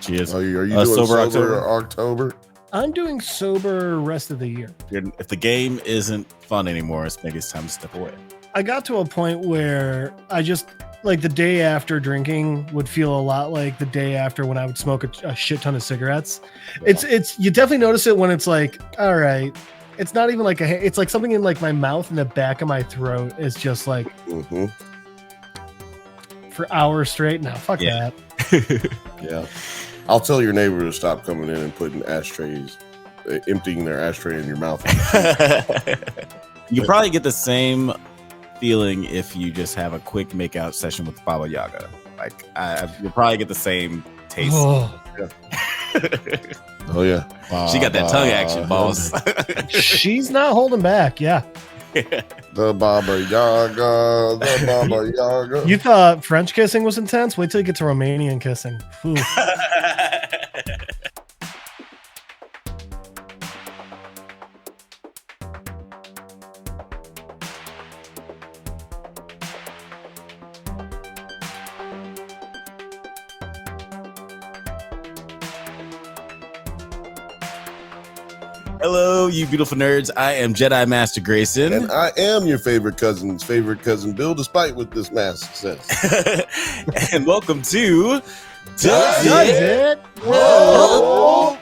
Cheers. Are you doing sober October? I'm doing sober rest of the year. If the game isn't fun anymore, maybe it's time to step away. I got to a point where I just like the day after drinking would feel a lot like the day after when I would smoke a shit ton of cigarettes. Yeah. It's you definitely notice it when it's like, all right, it's not even like it's like something in like my mouth and the back of my throat is just like for hours straight. Now, fuck that. Yeah. I'll tell your neighbor to stop coming in and putting ashtrays, emptying their ashtray in your mouth. You probably get the same feeling if you just have a quick makeout session with Baba Yaga. Like, you'll probably get the same taste. Oh, Yeah. She got that tongue action, boss. she's not holding back. Yeah. The Baba Yaga, the Baba Yaga. You thought French kissing was intense? Wait till you get to Romanian kissing. Ooh. Hello, you beautiful nerds. I am Jedi Master Grayson. And I am your favorite cousin's favorite cousin, Bill, despite what this mask says. And welcome to Does It? Whoa.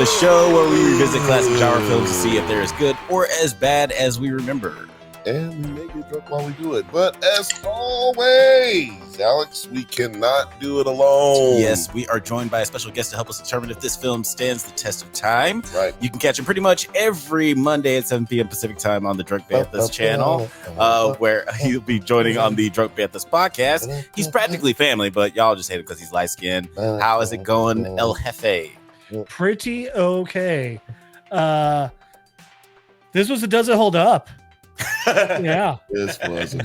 the show where we revisit classic genre films to see if they're as good or as bad as we remember. And we may get drunk while we do it. But as always, Alex, we cannot do it alone. Yes, we are joined by a special guest to help us determine if this film stands the test of time. Right. You can catch him pretty much every Monday at 7 p.m. Pacific time on the Drunk Banthas channel, where he'll be joining on the Drunk Banthas podcast. He's practically family, but y'all just hate him because he's light-skinned. How is it going, El Jefe? Pretty okay. This was a Does It Hold Up? Yeah. This was a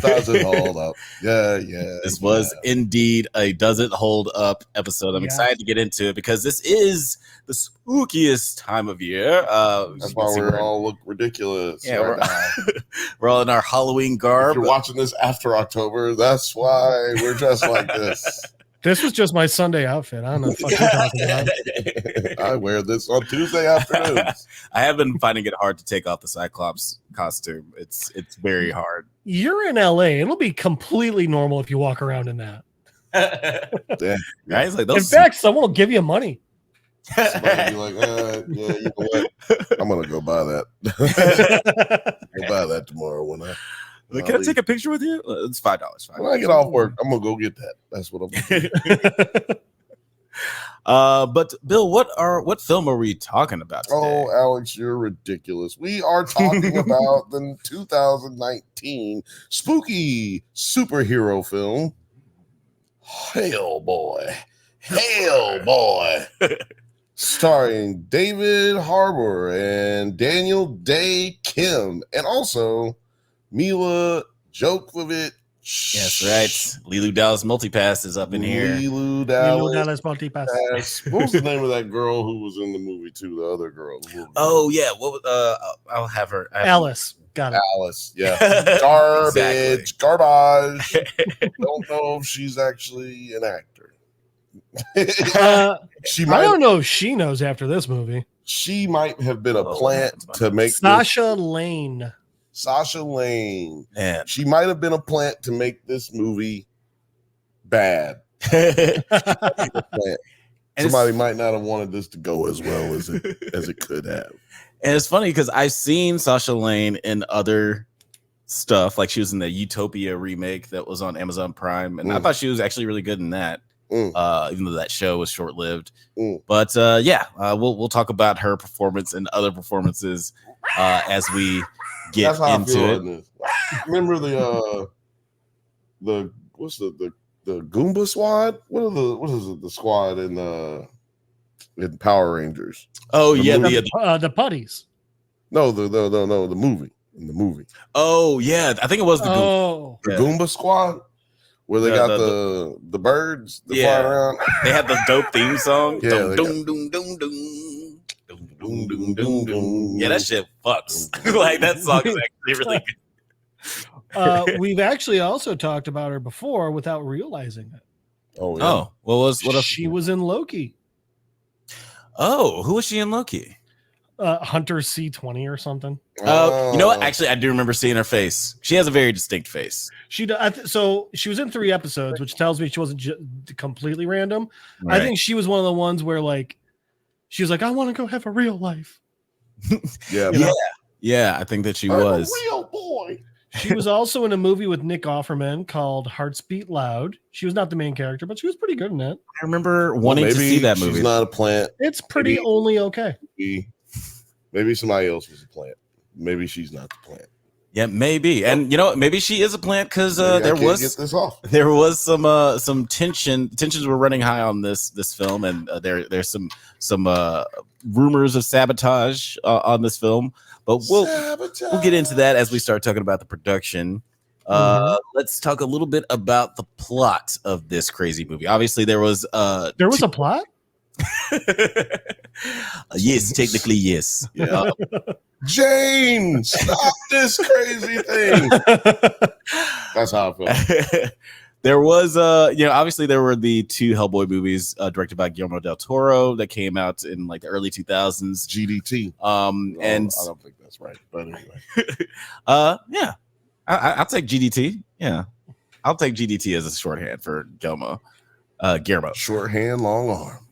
doesn't hold up. Yeah. This was indeed a Does It Hold Up episode. I'm excited to get into it because this is the spookiest time of year. That's why we all look ridiculous. Yeah, we're all in our Halloween garb. If you're watching this after October, that's why we're dressed like this. This was just my Sunday outfit. I don't know what the fuck you're talking about. I wear this on Tuesday afternoons. I have been finding it hard to take off the Cyclops costume. It's very hard. You're in LA. It'll be completely normal if you walk around in that. Yeah. Guys, like In those. fact, someone will give you money. Somebody be like, yeah, you know what? I'm gonna go buy that. I'll buy that tomorrow when I. Can I take a picture with you? It's $5. When I get off work, I'm gonna go get that. That's what I'm gonna do. But Bill, what film are we talking about today? Oh, Alex, you're ridiculous. We are talking about the 2019 spooky superhero film, Hellboy. Starring David Harbour and Daniel Day Kim, and also Mila Jovovich. Yes, right. Lilu Dallas Multipass is up in here. Lilu Dallas Multipass. What was the name of that girl who was in the movie too? The other girl. Oh yeah, what? I'll have her. Alice. Got it. Alice. Yeah. Garbage. Exactly. Garbage. Don't know if she's actually an actor. She I might. don't know if she knows after this movie. She might have been a plant to make Sasha Lane. Man. She might have been a plant to make this movie bad. And Somebody might not have wanted this to go as well as it could have. And it's funny because I've seen Sasha Lane in other stuff, like she was in the Utopia remake that was on Amazon Prime, and I thought she was actually really good in that. Even though that show was short-lived. But we'll talk about her performance and other performances as we get into it. Remember the Goomba squad? What is it? The squad in Power Rangers? Oh yeah, the putties. No, the movie. In the movie. Oh yeah, I think it was the Goomba squad. Where they got the birds that fly around. They had the dope theme song. Yeah, Yeah, that shit fucks. Like that song is actually really good. We've actually also talked about her before without realizing it. Oh, yeah. Oh, what else? She was in Loki. Oh, who was she in Loki? Hunter C20 or something. You know what? Actually, I do remember seeing her face. She has a very distinct face. So she was in 3 episodes, which tells me she wasn't completely random. Right. I think she was one of the ones where like she was like, I want to go have a real life. Yeah. I think that she was a real boy. She was also in a movie with Nick Offerman called Hearts Beat Loud. She was not the main character, but she was pretty good in it. I remember wanting to see that movie. She's not a plant. It's pretty only okay. Maybe somebody else was a plant. Maybe she's not the plant. Yeah, maybe. And you know, maybe she is a plant because there was some tension. Tensions were running high on this film, and there's some rumors of sabotage on this film. But we'll get into that as we start talking about the production. Let's talk a little bit about the plot of this crazy movie. Obviously, there was a plot. Yes, technically yes. Yeah. Jane, stop this crazy thing. That's how I feel. There was obviously there were the 2 Hellboy movies directed by Guillermo del Toro that came out in like the early 2000s. GDT. And I don't think that's right, but anyway. Yeah. I'll take GDT. Yeah. I'll take GDT as a shorthand for Guillermo. Shorthand, long arm.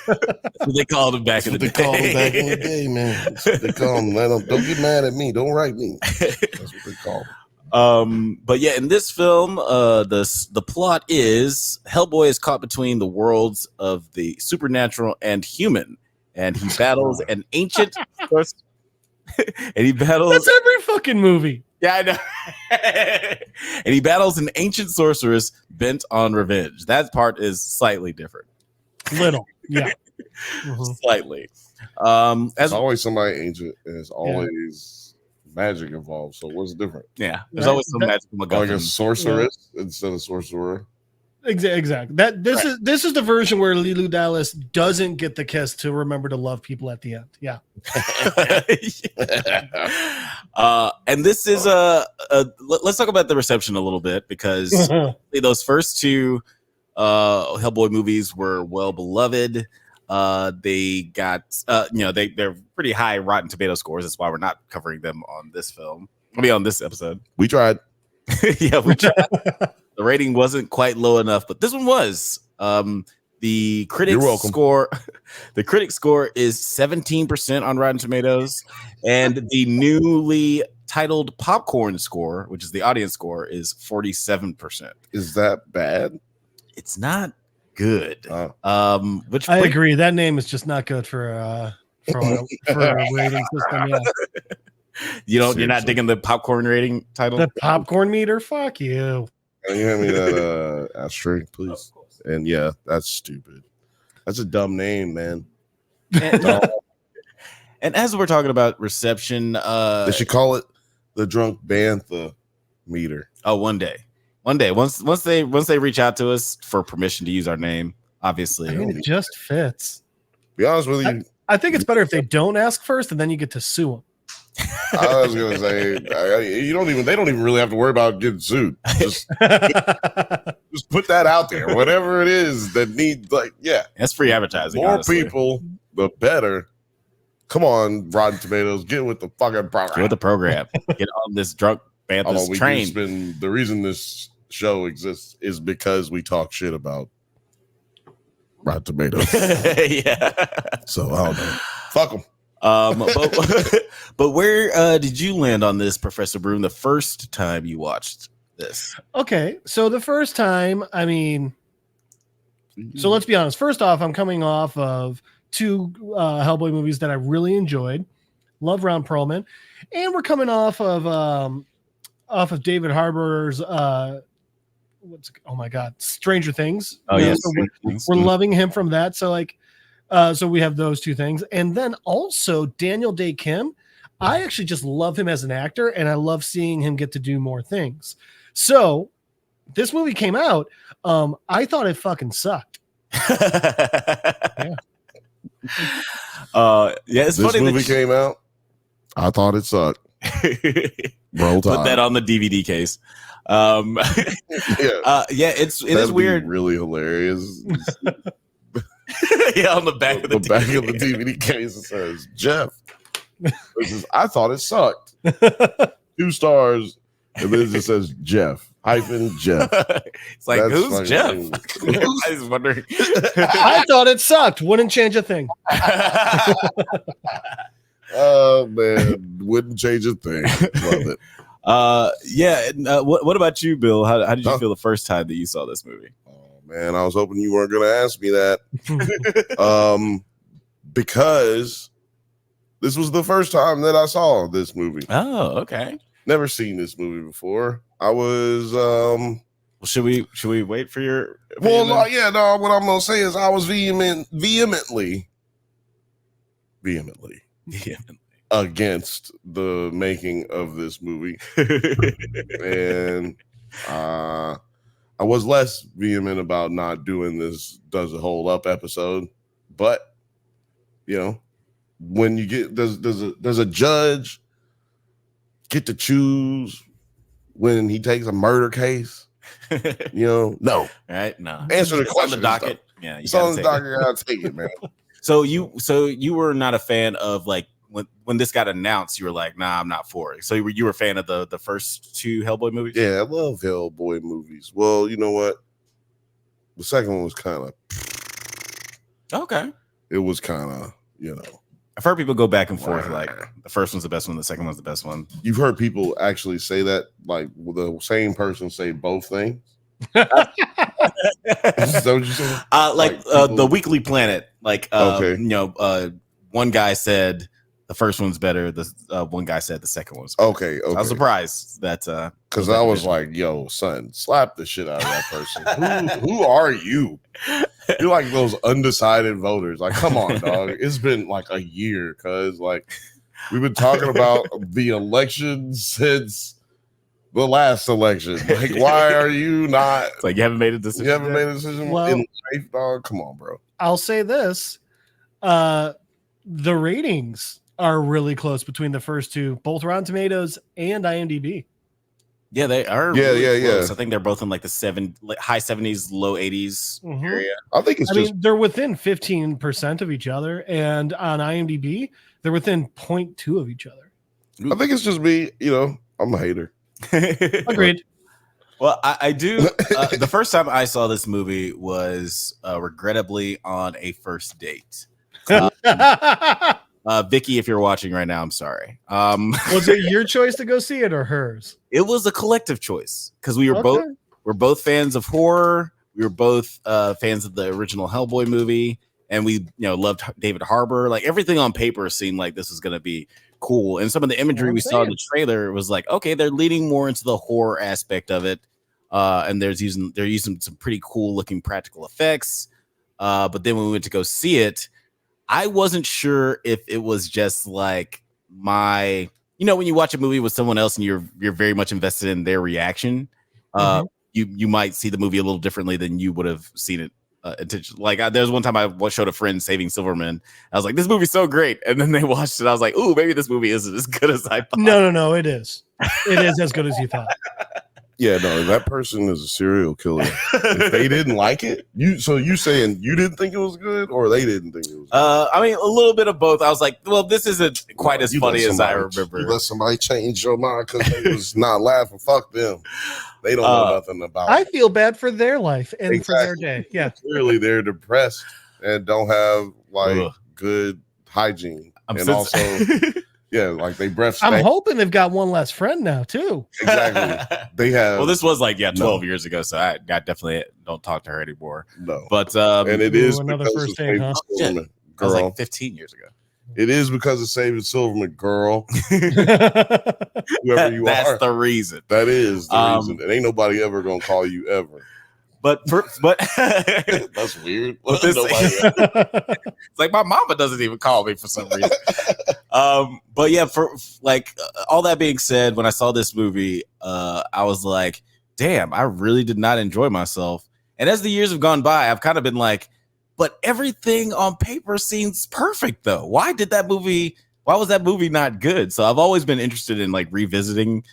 That's what they called him back in the day. Man. That's what they call him. Don't get mad at me. Don't write me. That's what they call him. But yeah, in this film, the plot is Hellboy is caught between the worlds of the supernatural and human, and he battles an ancient and he battles. That's every fucking movie. Yeah, I know. And he battles an ancient sorceress bent on revenge. That part is slightly different. Little, yeah. Slightly. As always, somebody ancient, and it's always magic involved. So what's different? Yeah, there's always some magical MacGuffin. Like a sorceress instead of sorcerer. Exactly. This is the version where Leeloo Dallas doesn't get the kiss to remember to love people at the end. Yeah. And this is let's talk about the reception a little bit, because those first 2 Hellboy movies were well beloved. They got they're pretty high Rotten Tomato scores. That's why we're not covering them on this film. On this episode. We tried. Yeah, we tried. The rating wasn't quite low enough, but this one was. The critics score, is 17% on Rotten Tomatoes, and the newly titled popcorn score, which is the audience score, is 47%. Is that bad? It's not good. Which I agree. That name is just not good for a rating system. Yeah. You're not digging the popcorn rating title? The popcorn meter? Fuck you. Can you hand me that ashtray, please? And yeah, that's stupid. That's a dumb name, man. And as we're talking about reception, they should call it the Drunk Bantha meter. Oh, one day, once they reach out to us for permission to use our name, obviously. I mean, it just fits. Be honest with you, I think it's better if they don't ask first, and then you get to sue them. I was gonna say they don't even really have to worry about getting sued. Just put that out there. Whatever it is that needs, that's free advertising. More honestly. people, the better. Come on, Rotten Tomatoes, get with the fucking program. Get with the program. Get on this Drunk Bantha's train. The reason this show exists is because we talk shit about Rotten Tomatoes. Yeah. So I don't know. Fuck them. But where did you land on this, Professor Broom, the first time you watched this? Okay, so the first time, I mean, so let's be honest. First off, I'm coming off of 2 Hellboy movies that I really enjoyed. Love Ron Perlman, and we're coming off of David Harbour's Stranger Things. Oh yes, so we're loving him from that. So so we have those 2 things, and then also Daniel Day Kim. I actually just love him as an actor, and I love seeing him get to do more things. So this movie came out. I thought it fucking sucked. Yeah. It's this funny movie came out. I thought it sucked. Roll Tide. Put that on the DVD case. It is weird. Really hilarious. Yeah, on the back of the DVD case it says Jeff. I thought it sucked. 2 stars, and then it just says Jeff -Jeff. It's like, who's Jeff? I was wondering. I thought it sucked. Wouldn't change a thing. Oh man, wouldn't change a thing. Love it. What about you, Bill? How did you feel the first time that you saw this movie? Oh man, I was hoping you weren't going to ask me that. Because this was the first time that I saw this movie. Oh, okay. Never seen this movie before. I was well, should we wait for your what I'm gonna say is I was vehemently against the making of this movie. And I was less vehement about not doing this Does It Hold Up episode, but you know, when you get there's a judge get to choose when he takes a murder case. You know, no. Right? No. Answer the question. On the docket. Yeah, it's on the docket. I gotta take it, man. So you were not a fan of like when this got announced, you were like, nah, I'm not for it. So you were a fan of the first 2 Hellboy movies? Yeah, I love Hellboy movies. Well, you know what? The second one was kind of okay. It was kind of, you know. I've heard people go back and forth. Like the first one's the best one, the second one's the best one. You've heard people actually say that, like the same person say both things. Like the Weekly Planet. Like one guy said the first one's better. The one guy said the second one's better. Okay. So I was surprised that because I was like, yo, son, slap the shit out of that person. Who are you? You're like those undecided voters. Like, come on, dog. It's been like a year, cuz like we've been talking about the election since the last election. Like, why are you not? It's like you haven't made a decision. You haven't made a decision in life, dog. Come on, bro. I'll say this: the ratings are really close between the first 2, both Rotten Tomatoes and IMDb. Yeah, they are. Yeah. I think they're both in like the high 70s, low 80s area. I think I mean, they're within 15% of each other, and on IMDb, they're within 0.2 of each other. I think it's just me. You know, I'm a hater. Agreed. Well, I do. The first time I saw this movie was regrettably on a first date. Vicky, if you're watching right now, I'm sorry. Was it your choice to go see it or hers? It was a collective choice because we're both fans of horror. We were both fans of the original Hellboy movie, and we loved David Harbour. Like everything on paper seemed like this was going to be cool, and some of the imagery we saw in the trailer was like, okay, they're leaning more into the horror aspect of it, and they're using some pretty cool looking practical effects. But then when we went to go see it, I wasn't sure if it was just like when you watch a movie with someone else and you're very much invested in their reaction, you might see the movie a little differently than you would have seen it intentionally. Like there's one time I showed a friend Saving Silverman. I was like, this movie's so great. And then they watched it. I was like, ooh, maybe this movie isn't as good as I thought. No, it is. It is as good as you thought. Yeah, no, that person is a serial killer. If they didn't like it, you saying you didn't think it was good, or they didn't think it was good? I mean, a little bit of both. I was like, well, this isn't quite as funny as I remember. You let somebody change your mind because they was not laughing. Fuck them. They don't know nothing about it. I feel bad for their life and for their day. Yeah. Clearly, they're depressed and don't have good hygiene. Also, yeah, like they breath stank. I'm hoping they've got one less friend now too. Exactly. They have. Well, this was like 12 years ago, so I definitely don't talk to her anymore. No, but and it is another first date, huh? That was like 15 years ago. It is because of Saving Silverman, girl. Whoever you That's are, the reason. That is the reason. And ain't nobody ever gonna call you ever. But that's weird. It's like my mama doesn't even call me for some reason. But yeah, for like all that being said, when I saw this movie, I was like, damn, I really did not enjoy myself. And as the years have gone by, I've kind of been like, but everything on paper seems perfect though. Why did that movie why was that movie not good? So I've always been interested in like revisiting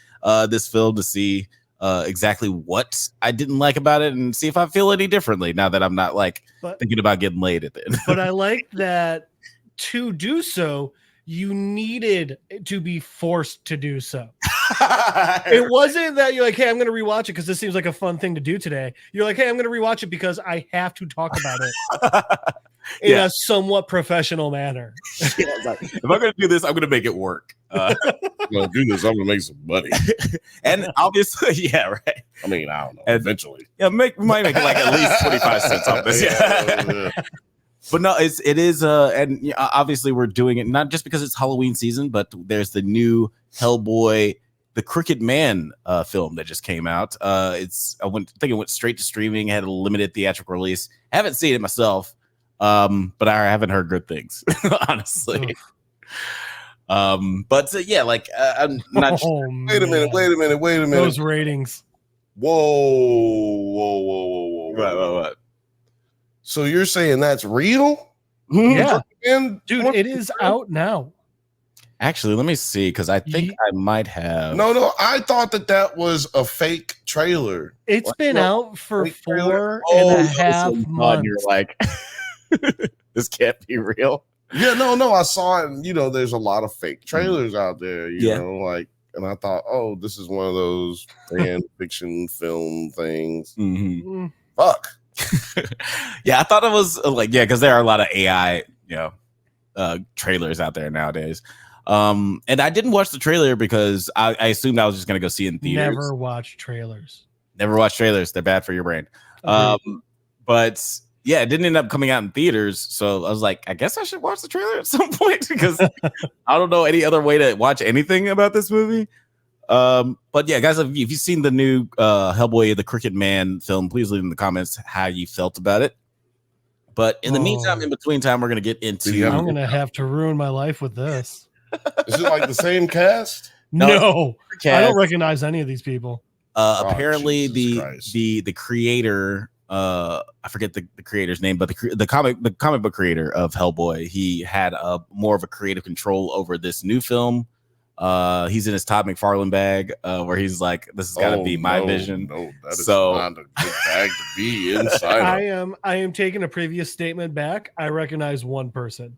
this film to see exactly what I didn't like about it and see if I feel any differently now that I'm not like thinking about getting laid at the end. But I like that to do so, you needed to be forced to do so. It wasn't that you're like, hey, I'm going to rewatch it because this seems like a fun thing to do today. You're like, hey, I'm going to rewatch it because I have to talk about it in a somewhat professional manner. Like, if I'm going to do this, I'm going to make it work. I'm going to do this. I'm going to make some money. And obviously, yeah, right. I mean, I don't know. Eventually. Yeah, we might make like at least 25 cents off this. Yeah. But no, it is, and obviously we're doing it not just because it's Halloween season, but there's the new Hellboy, the Crooked Man film that just came out. I think it went straight to streaming, had a limited theatrical release. I haven't seen it myself, but I haven't heard good things, honestly. But yeah, like I'm not. Wait a minute. Those ratings. Whoa. What? So you're saying that's real? Yeah, dude, it is out now. Actually, let me see because I think I might have. No, I thought that was a fake trailer. It's been out for 4.5 months. You're like, this can't be real. Yeah, no, I saw it. And, there's a lot of fake trailers out there. You know, like, and I thought, oh, this is one of those fan fiction film things. Mm-hmm. Fuck. Yeah, I thought it was because there are a lot of AI, trailers out there nowadays. And I didn't watch the trailer because I assumed I was just gonna go see it in theaters. Never watch trailers. They're bad for your brain. But yeah, it didn't end up coming out in theaters, so I was like, I guess I should watch the trailer at some point because I don't know any other way to watch anything about this movie. But yeah, guys, if you've seen the new Hellboy, the Crooked Man film, please leave in the comments how you felt about it. But in the meantime, in between time, we're going to get into... I'm going to have to ruin my life with this. Is it like the same cast? No, I don't recognize any of these people. Apparently, the creator... I forget the creator's name, but the comic book creator of Hellboy, he had more of a creative control over this new film. He's in his Todd McFarlane bag, where he's like, "This has got to be my vision." No, that is not a good bag to be inside. I am taking a previous statement back. I recognize one person,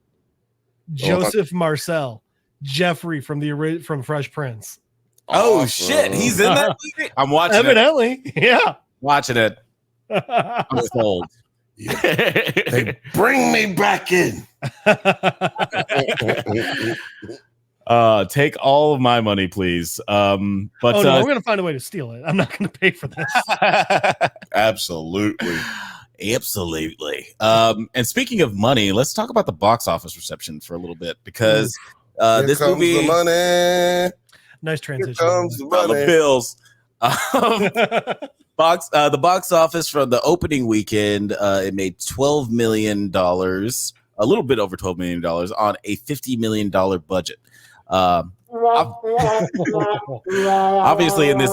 Joseph Marcel, Jeffrey from Fresh Prince. Oh shit, he's in that movie. I'm watching. Evidently, yeah, watching it. I'm sold. Yeah. They bring me back in. Take all of my money, please. But I'm going to find a way to steal it. I'm not going to pay for this. Absolutely. And speaking of money, let's talk about the box office reception for a little bit because this movie, the money. Nice transition. Here comes the money. The bills. The box office from the opening weekend, it made $12 million, a little bit over $12 million on a $50 million budget. Obviously, in this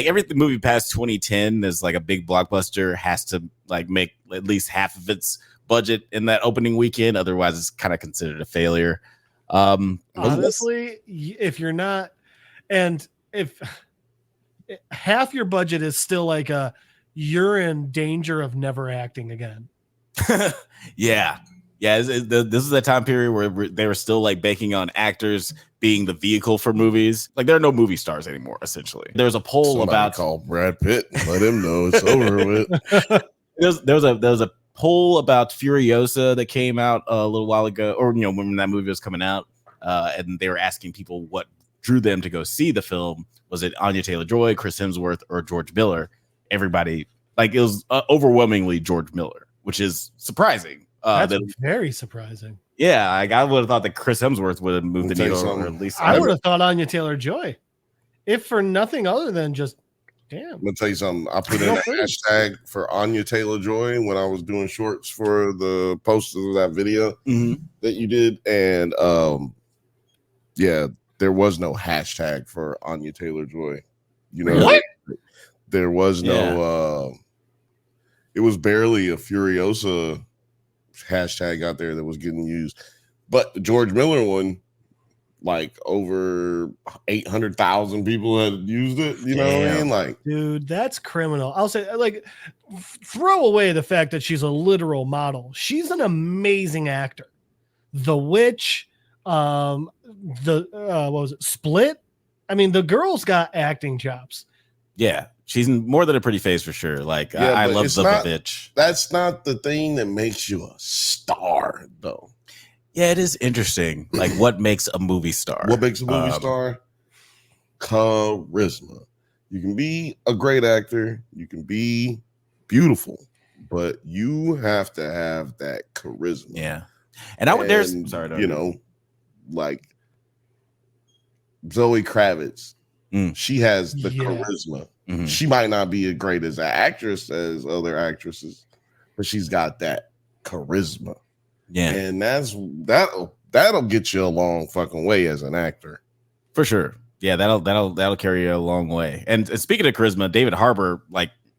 every movie past 2010 is like a big blockbuster has to like make at least half of its budget in that opening weekend. Otherwise, it's kind of considered a failure. Honestly, if you're not, and if half your budget is still like you're in danger of never acting again. Yeah. This is a time period where they were still like banking on actors being the vehicle for movies. Like there are no movie stars anymore. Essentially, there's a poll about call Brad Pitt. Let him know it's over with. There was a poll about Furiosa that came out a little while ago, or when that movie was coming out, and they were asking people what drew them to go see the film. Was it Anya Taylor-Joy, Chris Hemsworth, or George Miller? Everybody, it was overwhelmingly George Miller, which is surprising. That's very surprising. Yeah, I would have thought that Chris Hemsworth would have moved the needle, or at least I would have thought Anya Taylor-Joy, if for nothing other than just damn. I'm gonna tell you something. I put in a hashtag for Anya Taylor-Joy when I was doing shorts for the posters of that video that you did, and there was no hashtag for Anya Taylor-Joy. What? There was no. It was barely a Furiosa hashtag out there that was getting used, but the George Miller one like over 800,000 people had used it. You know what I mean? Like, dude, that's criminal. I'll say, like, throw away the fact that she's a literal model. She's an amazing actor. The Witch, what was it? Split. I mean, the girl's got acting chops. Yeah, she's more than a pretty face for sure. Like, I love the bitch. That's not the thing that makes you a star, though. Yeah, it is interesting. Like, what makes a movie star? What makes a movie star? Charisma. You can be a great actor. You can be beautiful, but you have to have that charisma. Yeah. And I would sorry, you know, like Zoe Kravitz. She has the charisma. Mm-hmm. She might not be as great as an actress as other actresses, but she's got that charisma. Yeah, and that'll get you a long fucking way as an actor, for sure. Yeah, that'll carry you a long way. And speaking of charisma, David Harbour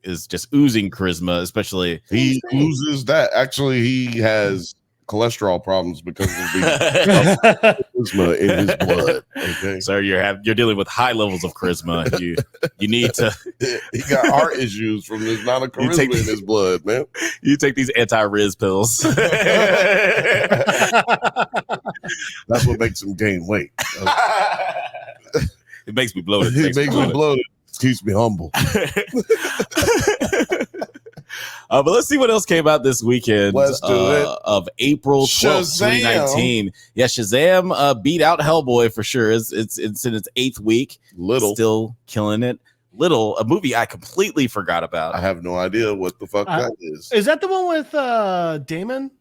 is just oozing charisma, especially he oozes that. Actually, he has cholesterol problems because of the charisma in his blood. Okay, so you're dealing with high levels of charisma. You need to. He got heart issues from this amount of charisma in his blood, man. You take these anti-Riz pills. That's what makes him gain weight. It makes me bloated. It makes me bloated. It keeps me humble. But let's see what else came out this weekend. Let's do it. Of April 12th, 2019. Yeah, Shazam beat out Hellboy for sure. It's in its 8th week. Still killing it. A movie I completely forgot about. I have no idea what the fuck that is. Is that the one with Damon?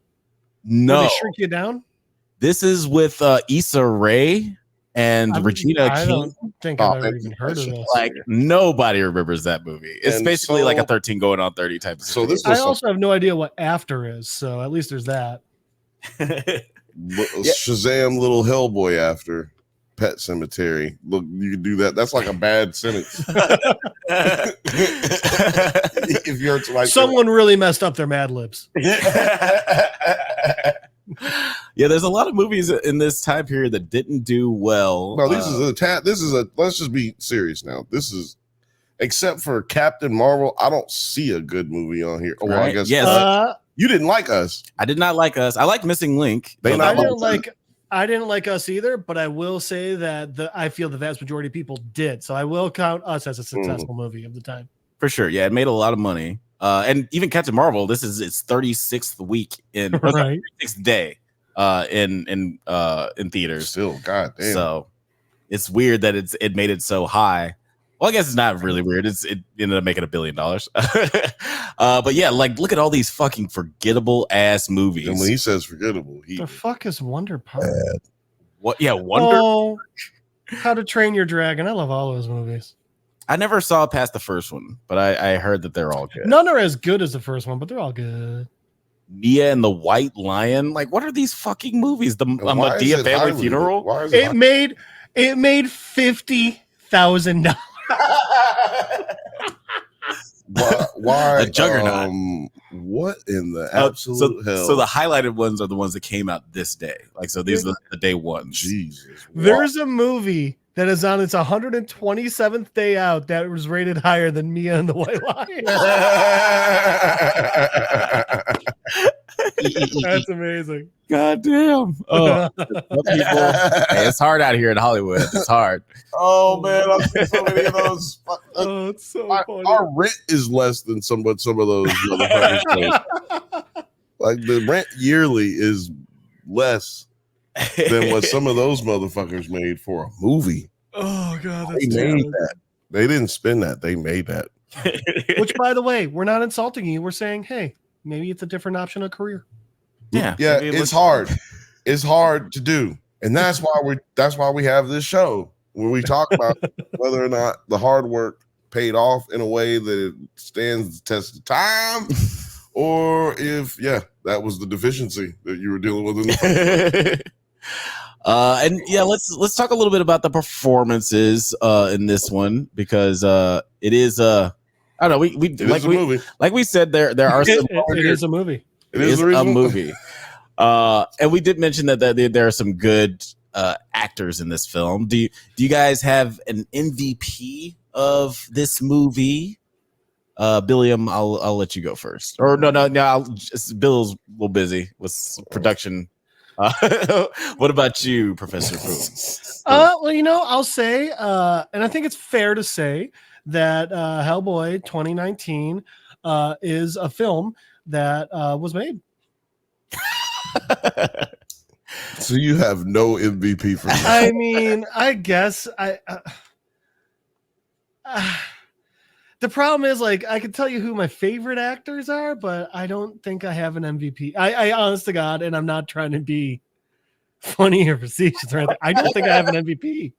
No. Where they shrink you down? This is with Issa Rae and Regina King. I don't think I've ever even heard of this. Like, nobody remembers that movie. It's basically like a 13 going on 30 type of situation. I also have no idea what After is, so at least there's that. Shazam Little Hellboy After Pet Cemetery. Look, you can do that. That's like a bad sentence. If you're like someone really messed up their Mad Libs. Yeah, there's a lot of movies in this time period that didn't do well. No, this is a let's just be serious now. This is, except for Captain Marvel, I don't see a good movie on here. Oh, well, right. I guess You didn't like Us. I did not like Us. I like Missing Link. I didn't like Us either, but I will say that I feel the vast majority of people did. So I will count Us as a successful movie of the time. For sure. Yeah, it made a lot of money. And even Captain Marvel, this is its 36th week in 36th day in theaters. Still, goddamn. So it's weird that it made it so high. Well, I guess it's not really weird. It ended up making $1 billion. But yeah, like, look at all these fucking forgettable ass movies. And when he says forgettable, the fuck is Wonder Park? What? Yeah, Wonder. Oh, How to Train Your Dragon. I love all those movies. I never saw past the first one, but I heard that they're all good. None are as good as the first one, but they're all good. Mia and the White Lion. Like, what are these fucking movies? The Madea Family Funeral. It made $50,000. Why a juggernaut? What in the absolute hell? So the highlighted ones are the ones that came out this day. Like, so these are the day ones. Jesus. There's a movie that is on its 127th day out that was rated higher than Mia and the White Lion. That's amazing. God damn. Oh, it's hard out here in Hollywood. It's hard. Oh man, I've seen so many of those. Oh, it's so funny. Our rent is less than some of those motherfuckers. Like, the rent yearly is less than what some of those motherfuckers made for a movie. Oh god, they made that. They didn't spend that. They made that. Which, by the way, we're not insulting you. We're saying, hey, maybe it's a different option of career. Yeah, it's hard. It's hard to do, and that's why we have this show where we talk about whether or not the hard work paid off in a way that it stands the test of time, or if that was the deficiency that you were dealing with in the and let's talk a little bit about the performances in this one, because it is I don't know, like we said, there are some it is a movie. It is a movie. And we did mention that there are some good actors in this film. Do you guys have an MVP of this movie? Billiam, I'll let you go first. Or no, Bill's a little busy with production. What about you, Professor Pooh? Well, I'll say, and I think it's fair to say that Hellboy 2019 is a film that was made. So you have no MVP for that. I mean, I guess the problem is, like, I can tell you who my favorite actors are, but I don't think I have an MVP. I honest to God, and I'm not trying to be funny or facetious or anything. I don't think I have an MVP.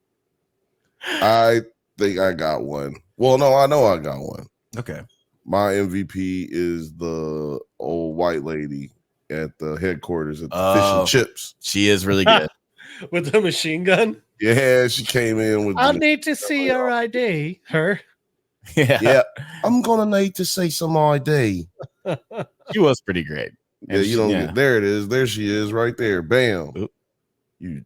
I think I got one. Well, no, I know I got one. Okay. My MVP is the old white lady at the headquarters at the Fish and Chips. She is really good. With the machine gun? Yeah, she came in with I'll need to see your ID, her. Yeah. I'm gonna need to see some ID. She was pretty great. Yeah, you don't get there it is. There she is right there. Bam. Oop. You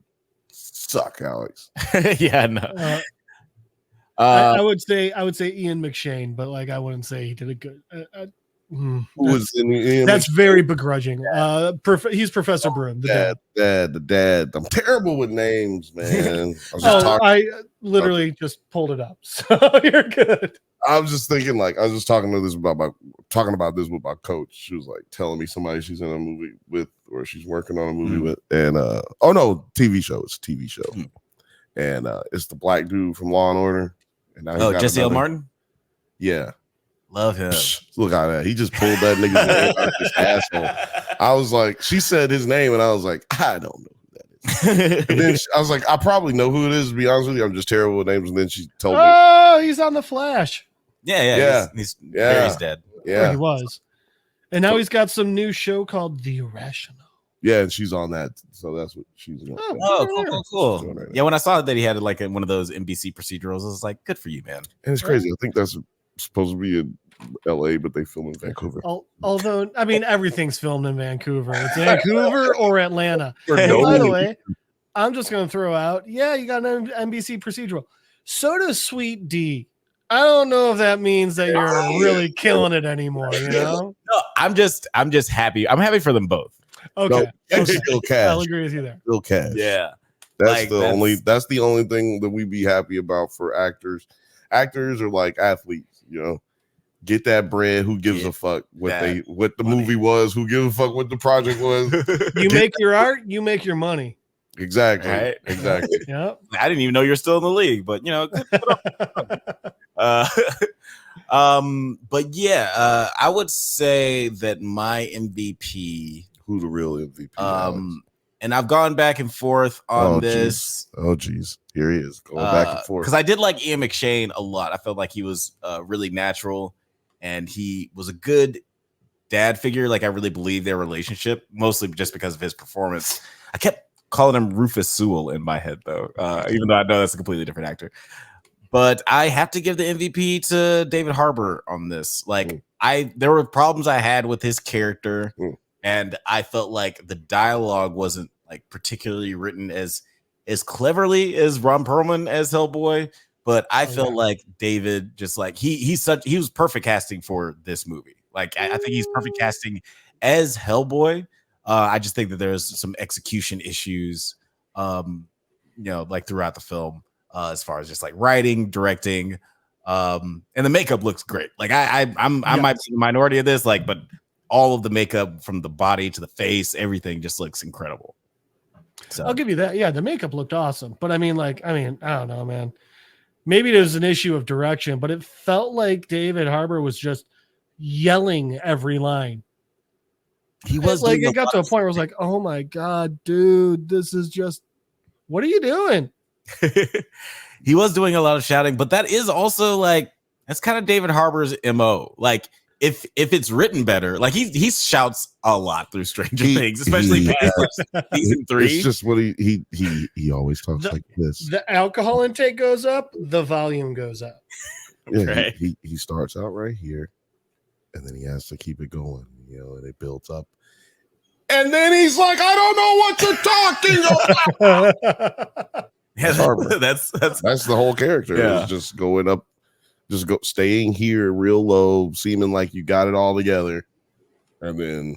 suck, Alex. Yeah, no. I would say Ian McShane, but like I wouldn't say he did a good. Who was in Ian that's McShane? Very begrudging. He's Professor Broom, the dad. I'm terrible with names, man. I literally just pulled it up, so you're good. I was just thinking, like, I was just talking about this with my coach. She was like telling me somebody she's in a movie with, or she's working on a movie with, and TV show. It's a TV show, and it's the black dude from Law and Order. And now Jesse L. Martin. Yeah, love him. Look at that. He just pulled that nigga's name out his asshole. I was like, she said his name, and I was like, I don't know who that is. And then I was like, I probably know who it is. To be honest with you, I'm just terrible with names. And then she told me, oh, he's on The Flash. Yeah. He's dead. Yeah, he was, and now he's got some new show called The Irrational. Yeah, and she's on that, so that's what she's doing. Cool. Yeah, when I saw that he had like one of those NBC procedurals, I was like, good for you, man. And it's crazy. I think that's supposed to be in LA, but they film in Vancouver. Although, I mean, everything's filmed in Vancouver. It's Vancouver or Atlanta. By the way, I'm just going to throw out, you got an NBC procedural. So does Sweet D. I don't know if that means that you're really killing it anymore, No, I'm just happy. I'm happy for them both. Okay. No, still cash. I'll agree with you there. Still cash. Yeah. That's the only thing that we be happy about for actors. Actors are like athletes, Get that bread. Who gives a fuck what the movie was? Who gives a fuck what the project was? You make your art, you make your money. Exactly. Right? Exactly. Yeah. I didn't even know you're still in the league, but but yeah, I would say that my MVP. Who the real MVP? And I've gone back and forth on this. Oh, geez. Here he is going back and forth. Because I did like Ian McShane a lot. I felt like he was really natural, and he was a good dad figure. Like, I really believed their relationship, mostly just because of his performance. I kept calling him Rufus Sewell in my head, though, even though I know that's a completely different actor. But I have to give the MVP to David Harbour on this. Like, there were problems I had with his character. And I felt like the dialogue wasn't like particularly written as cleverly as Ron Perlman as Hellboy, but I felt like David just like he was perfect casting for this movie. Like I think he's perfect casting as Hellboy. I just think that there's some execution issues, like throughout the film, as far as just like writing, directing, and the makeup looks great. Like I might be the minority of this, like, but all of the makeup from the body to the face, everything just looks incredible. So I'll give you that. Yeah, the makeup looked awesome. But I don't know, man. Maybe there's an issue of direction, but it felt like David Harbour was just yelling every line. He was like, it got to a point where I was like, oh my God, dude, this is just, what are you doing? He was doing a lot of shouting, but that is also like, that's kind of David Harbour's MO. Like, if it's written better, like he shouts a lot through Stranger Things, especially season 3. It's just what he always talks like this. The alcohol intake goes up, the volume goes up. Yeah, right. He starts out right here, and then he has to keep it going, and it builds up. And then he's like, I don't know what you're talking about. Yeah, that's the whole character. Yeah. Is just going up, staying here real low, seeming like you got it all together. And then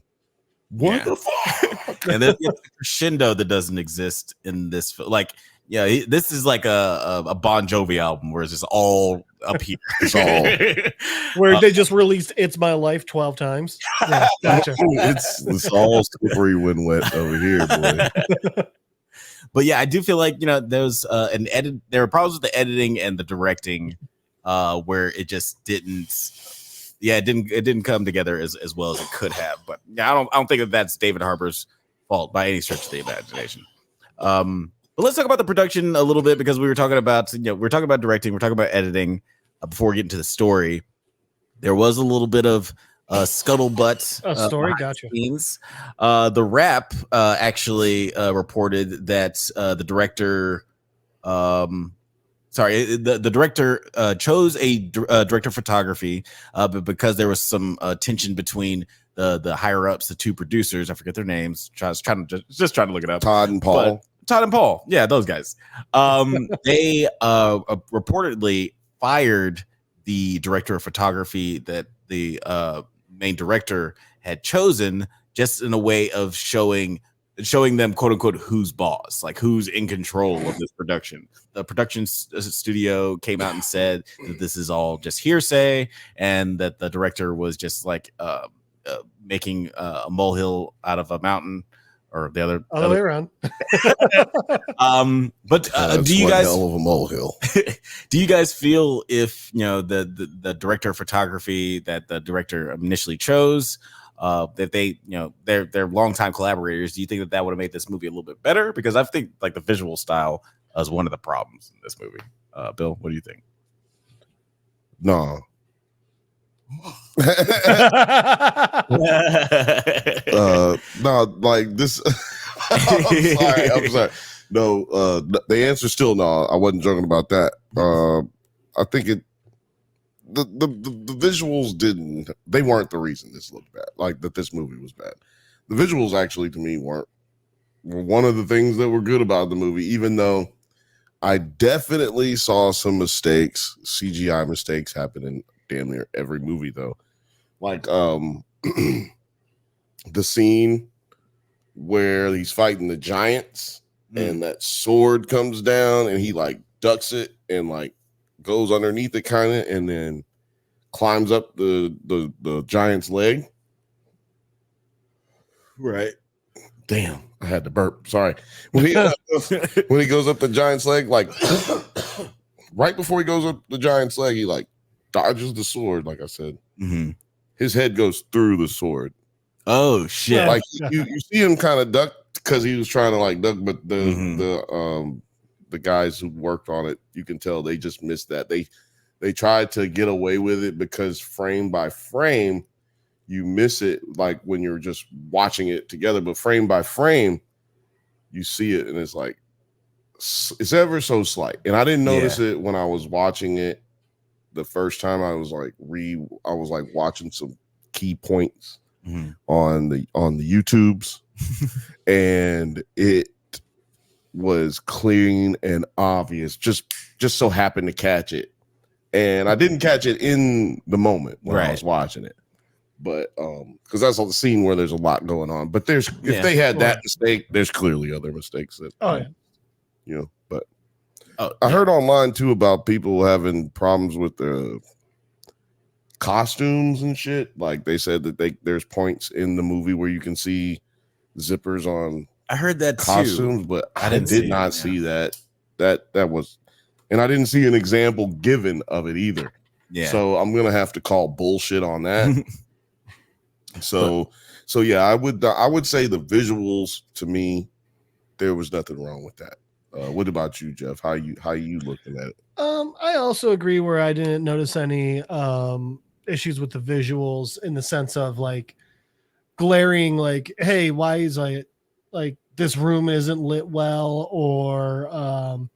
what the fuck? And then it's a crescendo that doesn't exist in this. Like, yeah, this is like a Bon Jovi album where it's just all up here. It's all where they just released "It's My Life" 12 times. Yeah, gotcha. it's all slippery when wet over here, boy. But yeah, I do feel like there's an edit. There are problems with the editing and the directing, where it just didn't. Yeah, it didn't come together as well as it could have. But yeah, I don't think that's David Harbour's fault by any stretch of the imagination. But let's talk about the production a little bit, because we were talking about we're talking about directing, we're talking about editing. Before we get into the story, there was a little bit of scuttlebutt story. Gotcha. Scenes. The Wrap actually reported that the director. The director chose a director of photography, but because there was some tension between the higher ups, the two producers, I forget their names. Just trying to look it up. Todd and Paul, yeah, those guys. They reportedly fired the director of photography that the main director had chosen, just in a way of showing them, quote unquote, who's boss, like who's in control of this production. The production studio came out and said that this is all just hearsay, and that the director was just like making a molehill out of a mountain, or the other way around. But do you guys, hell of a molehill? Do you guys feel if the director of photography that the director initially chose, that they, they're longtime collaborators, do you think that would have made this movie a little bit better? Because I think like the visual style is one of the problems in this movie. Bill, what do you think? No. No, like this. I'm sorry. No, the answer still no. I wasn't joking about that. I think the visuals they weren't the reason this looked bad. Like that this movie was bad. The visuals actually to me were one of the things that were good about the movie, even though I definitely saw some mistakes, CGI mistakes happen in damn near every movie though. Like the scene where he's fighting the giants and that sword comes down and he like ducks it and like goes underneath it kind of, and then climbs up the giant's leg. Right. Damn, I had to burp. Sorry. When he goes up the giant's leg, like right before he goes up the giant's leg, he like dodges the sword. Like I said, his head goes through the sword. Oh shit! Like you see him kind of duck because he was trying to like duck, but the guys who worked on it, you can tell they just missed that. They tried to get away with it because frame by frame, you miss it like when you're just watching it together, but frame by frame, you see it and it's like it's ever so slight. And I didn't notice it when I was watching it the first time. I was like watching some key points on the YouTubes, and it was clean and obvious. Just so happened to catch it, and I didn't catch it in the moment when I was watching it. But because that's on the scene where there's a lot going on. But if they had that mistake, there's clearly other mistakes that But I heard online too about people having problems with the costumes and shit. Like they said that there's points in the movie where you can see zippers on. I heard that costumes, too, but I did not see that. That was, and I didn't see an example given of it either. Yeah. So I'm gonna have to call bullshit on that. So yeah, I would say the visuals, to me, there was nothing wrong with that. What about you, Jeff? How you looking at it? I also agree where I didn't notice any issues with the visuals in the sense of like glaring, like, hey, why is like this room isn't lit well, or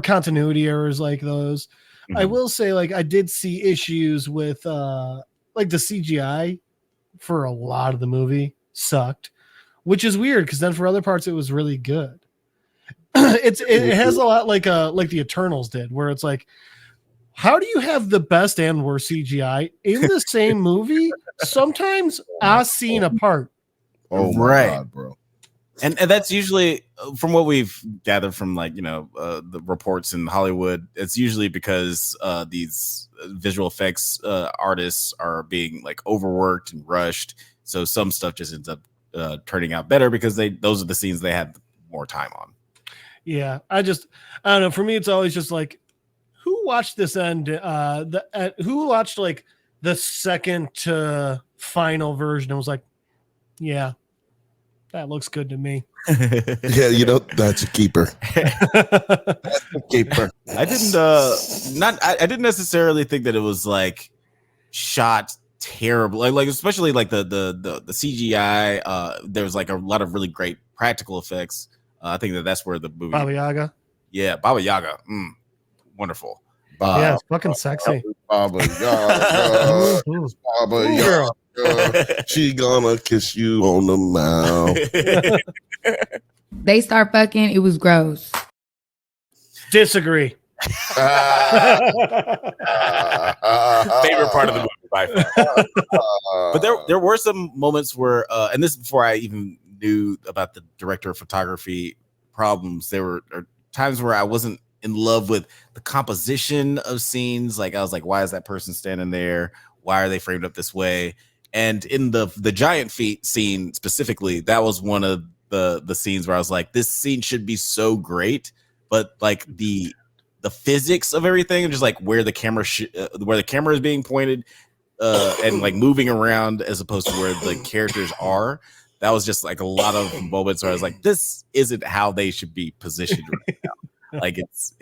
continuity errors like those. I will say, like, I did see issues with like the CGI for a lot of the movie sucked, which is weird because then for other parts it was really good. It has a lot like the Eternals did, where it's like, how do you have the best and worst CGI in the same movie? Sometimes a scene apart. Oh my Right. God, bro. And that's usually, from what we've gathered from the reports in Hollywood, it's usually because these visual effects artists are being like overworked and rushed. So some stuff just ends up turning out better because those are the scenes they had more time on. Yeah, I don't know. For me, it's always just like, who watched this end? Who watched like the second to final version? I was like, yeah, that looks good to me. Yeah, that's a keeper. That's a keeper. I didn't necessarily think that it was like shot terrible, like especially like the CGI. There's like a lot of really great practical effects. I think that's where the movie Baba Yaga. Yeah, Baba Yaga. Wonderful. Yeah, it's fucking sexy. Baba Yaga. Baba Yaga. She gonna kiss you on the mouth. They start fucking. It was gross. Disagree. Favorite part of the movie by far. But there were some moments where, and this is before I even knew about the director of photography problems. There were times where I wasn't in love with the composition of scenes. Like I was like, why is that person standing there? Why are they framed up this way? And in the giant feet scene specifically, that was one of the scenes where I was like, this scene should be so great, but like the physics of everything, just like where the camera is being pointed and like moving around as opposed to where the characters are. That was just like a lot of moments where I was like, this isn't how they should be positioned right now. Like it's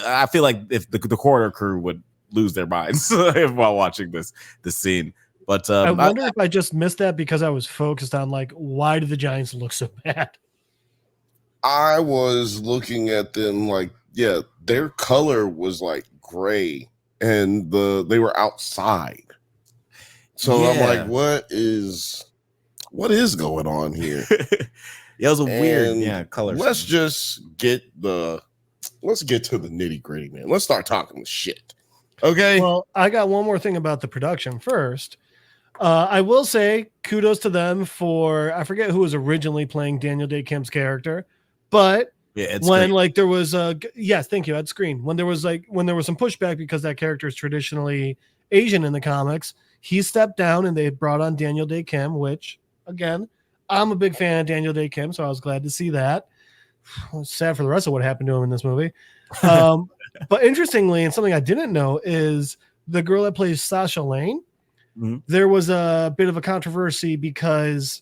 I feel like if the corridor crew would lose their minds while watching this scene. But I wonder if I just missed that because I was focused on like, why do the Giants look so bad? I was looking at them like, yeah, their color was like gray and they were outside. So I'm like, what is going on here? Yeah, it was a weird color. Let's get to the nitty gritty, man. Let's start talking shit. Okay. Well, I got one more thing about the production first. I will say kudos to them for, I forget who was originally playing Daniel Day Kim's character, but when like there was yes, thank you, Ed Screen. When there was some pushback because that character is traditionally Asian in the comics, he stepped down and they brought on Daniel Day Kim, which again, I'm a big fan of Daniel Day Kim, so I was glad to see that. I was sad for the rest of what happened to him in this movie. But interestingly, and something I didn't know is the girl that plays Sasha Lane. Mm-hmm. There was a bit of a controversy because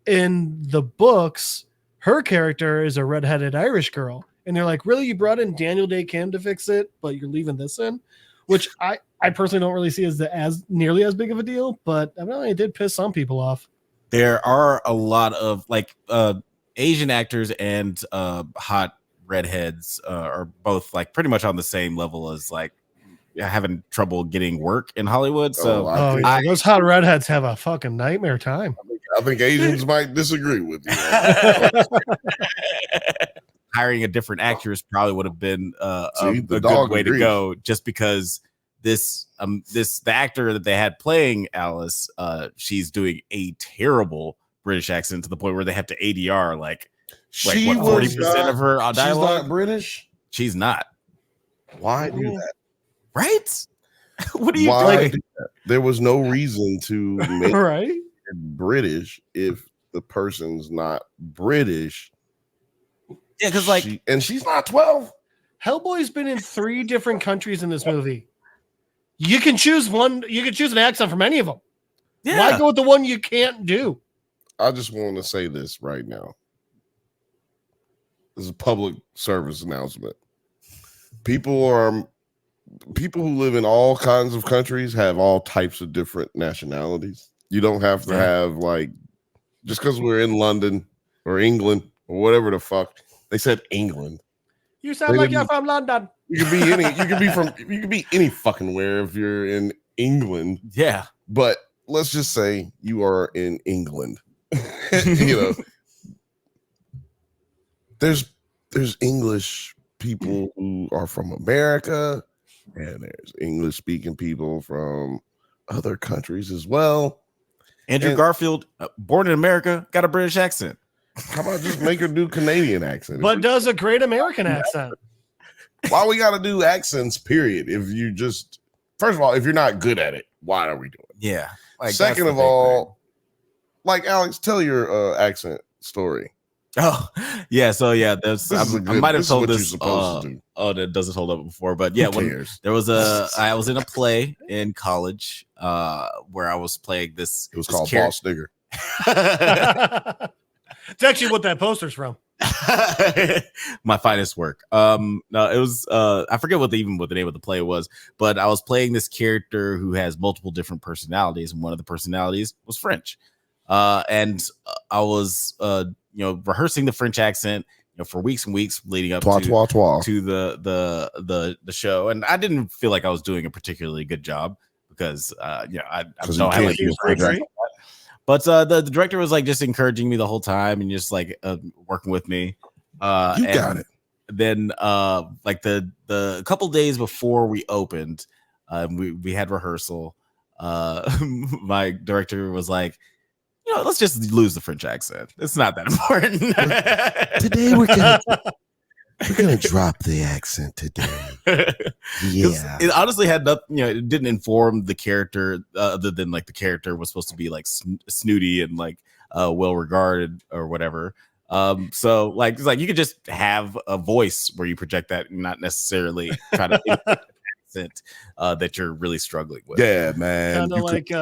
in the books, her character is a redheaded Irish girl. And they're like, really? You brought in Daniel Day Kim to fix it, but you're leaving this in? Which I personally don't really see as nearly as big of a deal, but evidently it did piss some people off. There are a lot of like Asian actors and hot redheads are both like pretty much on the same level as like having trouble getting work in Hollywood. So those hot redheads have a fucking nightmare time. I think Asians might disagree with you. Hiring a different actress probably would have been a good way to go, just because the actor that they had playing Alice, she's doing a terrible British accent to the point where they have to ADR like 40% of her dialogue. She's not British. She's not. Why do that? Right? What do you like? There was no reason to make right British if the person's not British. Yeah, because like, she's not 12. Hellboy's been in 3 different countries in this movie. You can choose one. You can choose an accent from any of them. Yeah. Why go with the one you can't do? I just want to say this right now. This is a public service announcement. People who live in all kinds of countries have all types of different nationalities. You don't have to have like, just because we're in London or England or whatever the fuck. They said England. You sound like you're from London. You could be any fucking where if you're in England. Yeah. But let's just say you are in England. there's English people who are from America, and there's English speaking people from other countries as well. Andrew Garfield, born in America, got a British accent. How about just make her do Canadian accent? But does a great American accent. Why we got to do accents, period? If you just, first of all, if you're not good at it, why are we doing it? Yeah. Like, second of all, like, Alex, tell your accent story. Oh, yeah. So, yeah, I might have told this. That doesn't hold up before. But yeah, I was in a play in college where I was playing this. It was called Boss Nigger. It's actually what that poster's from. My finest work. No, it was I forget what the name of the play was, but I was playing this character who has multiple different personalities, and one of the personalities was French. And I was rehearsing the French accent, for weeks and weeks leading up to the show, and I didn't feel like I was doing a particularly good job because I don't have like but the director was like just encouraging me the whole time and just like working with me. You got it. Then like the couple days before we opened, we had rehearsal. My director was like, let's just lose the French accent. It's not that important. Today we're gonna drop the accent today. Yeah, it honestly had nothing. It didn't inform the character other than like the character was supposed to be like snooty and like well regarded or whatever. So like it's like you could just have a voice where you project that and not necessarily try to accent that you're really struggling with. Yeah, man. Kind of like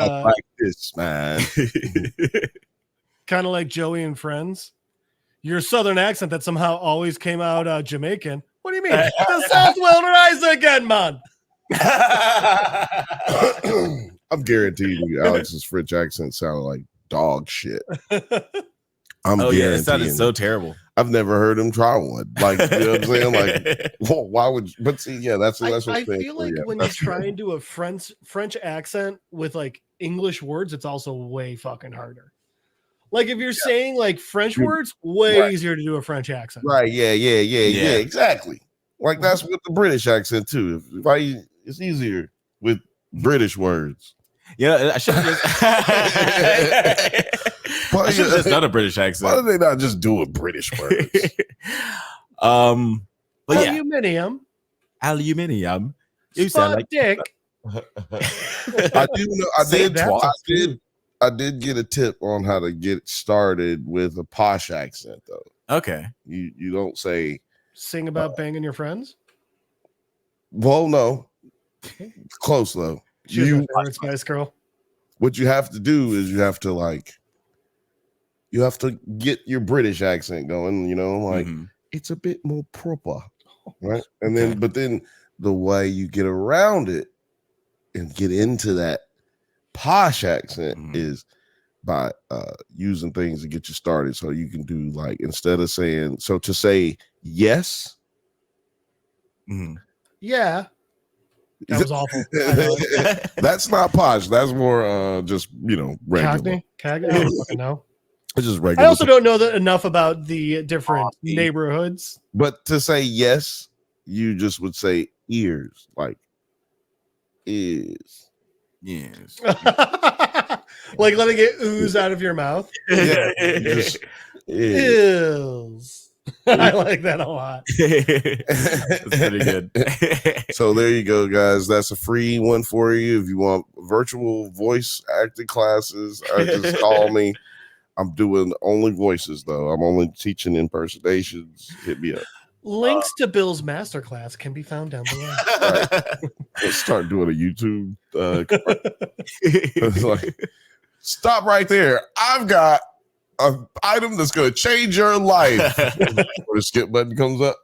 this, man. Kind of like Joey and Friends. Your Southern accent that somehow always came out Jamaican. What do you mean? The South will rise again, man. I'm guaranteeing you, Alex's French accent sounded like dog shit. It sounded so terrible. I've never heard him try one. Like, you know what I'm saying? Like, well, why would? But see, yeah, that's what I feel like when you try and do a French accent with like English words, it's also way fucking harder. Like if you're saying like French words, way easier to do a French accent. Right? Yeah. Exactly. Like that's with the British accent too. It's easier with British words. Yeah, I should have just done a British accent. Why do they not just do a British words? But aluminium. You sound like dick. I do know. I did get a tip on how to get started with a posh accent, though. Okay. You don't say sing about banging your friends. Well, no. Close though. She's my favorite Spice Girl. What you have to do is you have to get your British accent going, it's a bit more proper. Right. And then the way you get around it and get into that posh accent is by using things to get you started. So you can do like, instead of saying, so to say yes. Yeah. That was awful. That's not posh. That's more just regular. Cockney? I don't fucking know. It's just regular. I also don't know enough about the different neighborhoods. But to say yes, you just would say ears, like is. Yes. Like letting it ooze out of your mouth. Yeah. Is. I like that a lot. That's pretty good. So there you go, guys. That's a free one for you. If you want virtual voice acting classes, just call me. I'm doing only voices, though. I'm only teaching impersonations. Hit me up. Links to Bill's masterclass can be found down below. Right. Let's start doing a YouTube. It's like, stop right there. I've got an item that's going to change your life. Or the skip button comes up.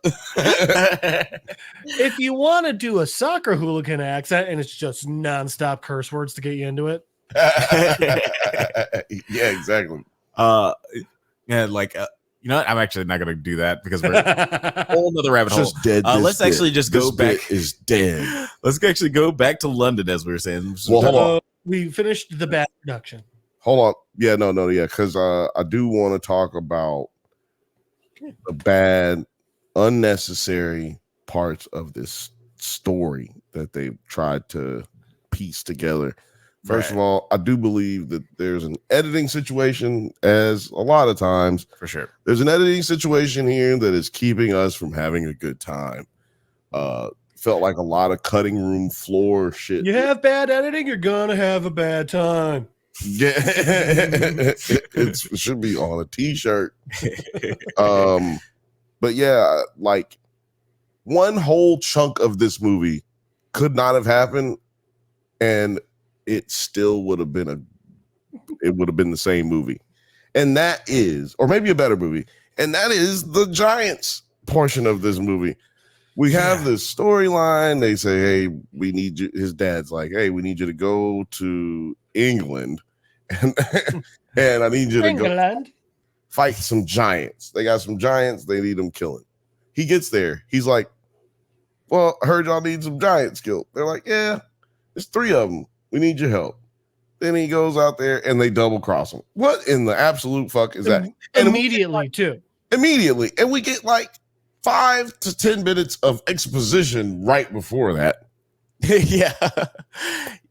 If you want to do a soccer hooligan accent and it's just nonstop curse words to get you into it. Yeah, exactly. You know what? I'm actually not going to do that because we're a whole nother rabbit hole. Let's actually just go back. Is dead. Let's actually go back to London, as we were saying. Well, hold on. We finished the bad production. Hold on. Yeah, no, yeah, because I do want to talk about the bad, unnecessary parts of this story that they've tried to piece together. First of all, I do believe that there's an editing situation, as a lot of times. For sure. There's an editing situation here that is keeping us from having a good time. Felt like a lot of cutting room floor shit. You have bad editing, you're gonna have a bad time. Yeah, it should be on a t-shirt. But yeah, like one whole chunk of this movie could not have happened, and it still would have been the same movie. And that is, or maybe a better movie, and that is the Giants portion of this movie. We have this storyline. They say, hey, we need you. His dad's like, hey, we need you to go to England. And I need you to go fight some giants. They got some giants. They need them killing. He gets there. He's like, well, I heard y'all need some giants killed. They're like, yeah, there's 3 of them. We need your help. Then he goes out there and they double cross him. What in the absolute fuck is that? Immediately, too. Immediately. And we get like 5 to 10 minutes of exposition right before that. Yeah.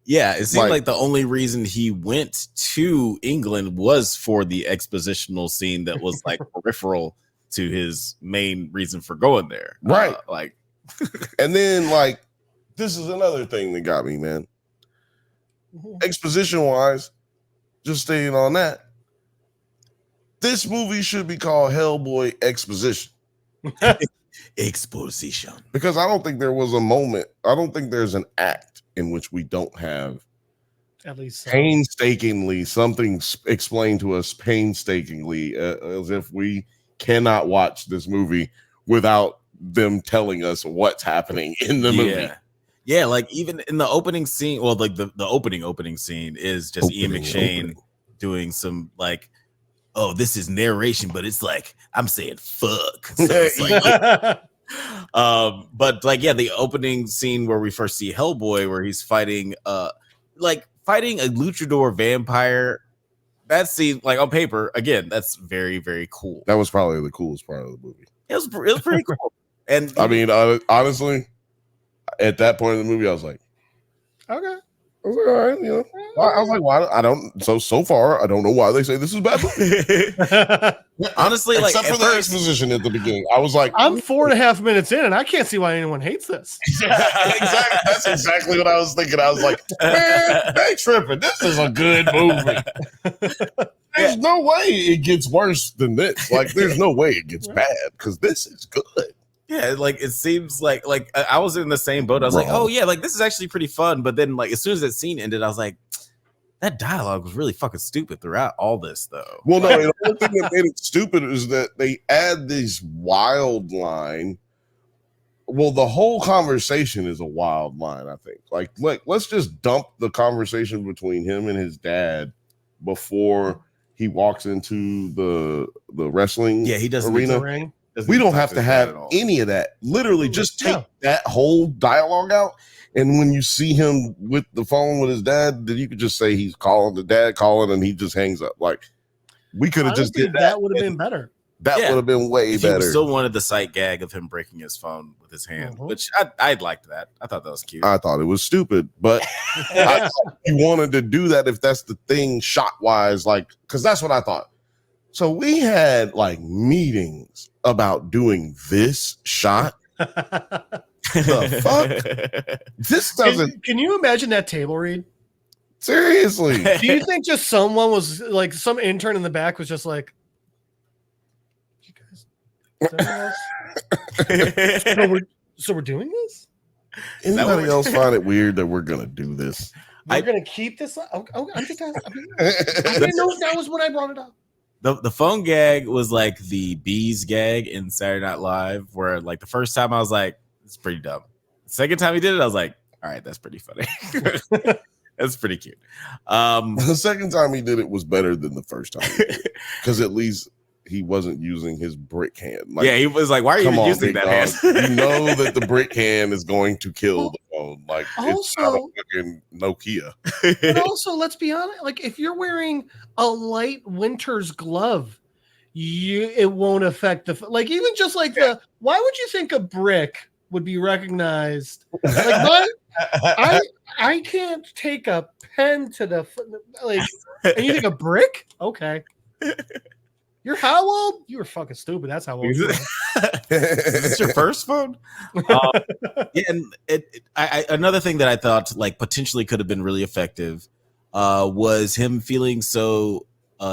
It seemed like the only reason he went to England was for the expositional scene that was like peripheral to his main reason for going there. Right. And then like, this is another thing that got me, man. Exposition wise, just staying on that. This movie should be called Hellboy Exposition. Exposition. Because I don't think there was a moment. I don't think there's an act in which we don't have at least painstakingly something explained to us painstakingly, as if we cannot watch this movie without them telling us what's happening in the movie. Yeah, like even in the opening scene, well, like the opening scene is just Ian McShane doing some like, oh, this is narration, but it's like I'm saying fuck. So it's like, but like, yeah, the opening scene where we first see Hellboy, where he's fighting a luchador vampire. That scene, like on paper, again, that's very, very cool. That was probably the coolest part of the movie. It was pretty cool. And I mean, honestly, at that point in the movie, I was like, okay. I was like, all right, you know. I was like, why? I don't. So far, I don't know why they say this is bad. Honestly, like except for the exposition at the beginning, I was like, I'm 4.5 minutes in, and I can't see why anyone hates this. Exactly. That's exactly what I was thinking. I was like, man, they tripping. This is a good movie. There's no way it gets worse than this. Like, there's no way it gets bad because this is good. Yeah, like it seems like I was in the same boat. I was like, oh yeah, like this is actually pretty fun. But then like as soon as that scene ended, I was like, that dialogue was really fucking stupid throughout all this though. Well, no, the only thing that made it stupid is that they add this wild line. Well, the whole conversation is a wild line, I think. Like, let's just dump the conversation between him and his dad before he walks into the wrestling he doesn't arena. We don't have to have any of that. Literally, just take that whole dialogue out. And when you see him with the phone with his dad, then you could just say he's calling, the dad calling, and he just hangs up. Like, we could have just did that. That would have been better. That would have been way better. He still wanted the sight gag of him breaking his phone with his hand, which I liked that. I thought that was cute. I thought it was stupid, but I thought he wanted to do that if that's the thing shot wise, like, because that's what I thought. So we had like meetings about doing this shot. The fuck? This doesn't. Can you imagine that table read? Seriously. Do you think just someone was like some intern in the back was just like, you guys, so we're doing this? Anybody else find it weird that we're gonna do this? We're gonna keep this. I didn't know if that was when I brought it up. The phone gag was like the bees gag in Saturday Night Live, where like the first time I was like, it's pretty dumb. The second time he did it, I was like, all right, that's pretty funny. That's pretty cute. The second time he did it was better than the first time because at least he wasn't using his brick hand. Like, yeah, he was like, why are you even using that hand? You know that the brick hand is going to kill the phone. Like, it's not a fucking Nokia. But also, let's be honest, like if you're wearing a light winter's glove, it won't affect the like even just like the why would you think a brick would be recognized? Like I can't take a pen to the like, and you think a brick? Okay. You're how old? You were fucking stupid. That's how old you are. Is this your first phone? Yeah, and another thing that I thought like potentially could have been really effective was him feeling so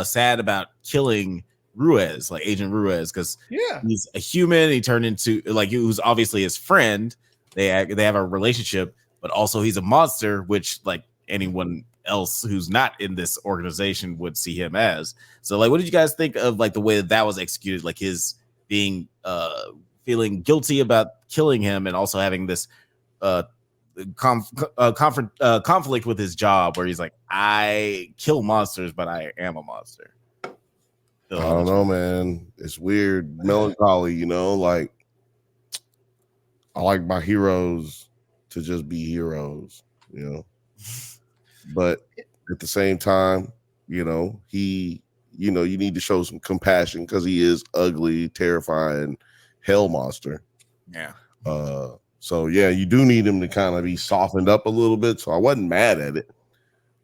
sad about killing Ruiz, like Agent Ruiz, because he's a human. He turned into like he was obviously his friend. They have a relationship, but also he's a monster, which like anyone else who's not in this organization would see him as. So like, what did you guys think of like the way that was executed? Like his being feeling guilty about killing him and also having this conflict with his job where he's like, I kill monsters, but I am a monster. I don't know, man. It's weird, melancholy, you know, like I like my heroes to just be heroes, you know. But at the same time, you know, you need to show some compassion because he is ugly, terrifying hell monster. Yeah. So yeah, you do need him to kind of be softened up a little bit. So I wasn't mad at it.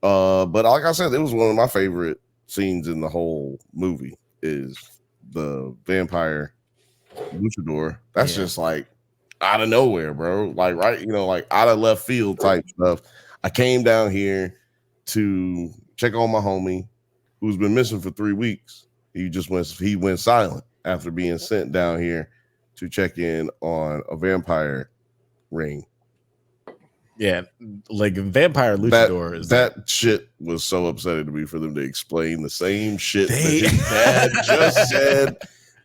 But like I said, it was one of my favorite scenes in the whole movie is the vampire luchador. That's just like out of nowhere, bro. Like, right, you know, like out of left field type stuff. I came down here to check on my homie who's been missing for 3 weeks. He went silent after being sent down here to check in on a vampire ring. Yeah, like vampire luchador. That shit was so upsetting to me for them to explain the same shit that his dad just said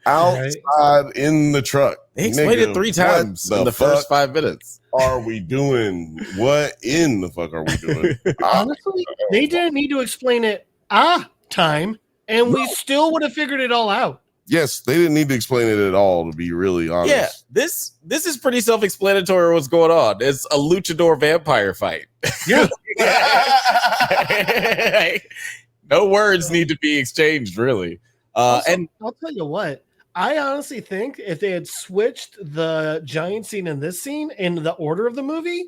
outside in the truck. They explained it 3 times in the first 5 minutes. Are we doing? What in the fuck are we doing? Honestly, they didn't need to explain it time, and we still would have figured it all out. Yes, they didn't need to explain it at all, to be really honest. Yeah, this is pretty self-explanatory what's going on. It's a luchador vampire fight. Yeah. No words need to be exchanged, really. And I'll tell you what, I honestly think if they had switched the giant scene and this scene in the order of the movie,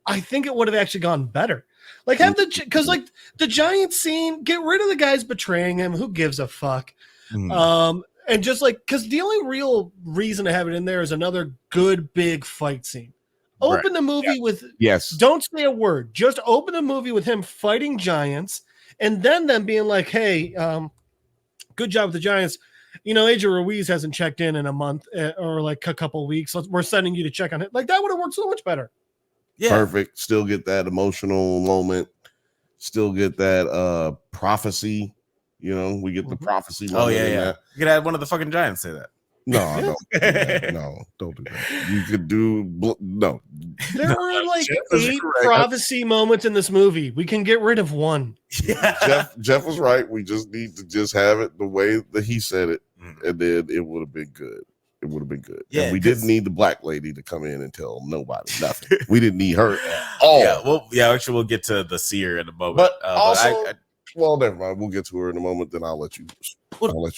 I think it would have actually gone better. Like because like the giant scene, get rid of the guys betraying him. Who gives a fuck? And just like, because the only real reason to have it in there is another good big fight scene. Open the movie with don't say a word. Just open the movie with him fighting giants, and then them being like, "Hey, good job with the giants. You know, Agent Ruiz hasn't checked in a month or like a couple of weeks. We're sending you to check on it." Like that would have worked so much better. Yeah, perfect. Still get that emotional moment. Still get that prophecy. You know, we get the prophecy. Oh yeah. You could have one of the fucking giants say that. No, don't do that. You could do no. There were like 8 prophecy moments in this movie. We can get rid of one. Yeah. Jeff was right. We just need to just have it the way that he said it, and then it would have been good. It would have been good. Yeah, and we didn't need the black lady to come in and tell nobody nothing. We didn't need her at all. Actually, we'll get to the seer in a moment. But also, well, never mind. We'll get to her in a moment. Then I'll let you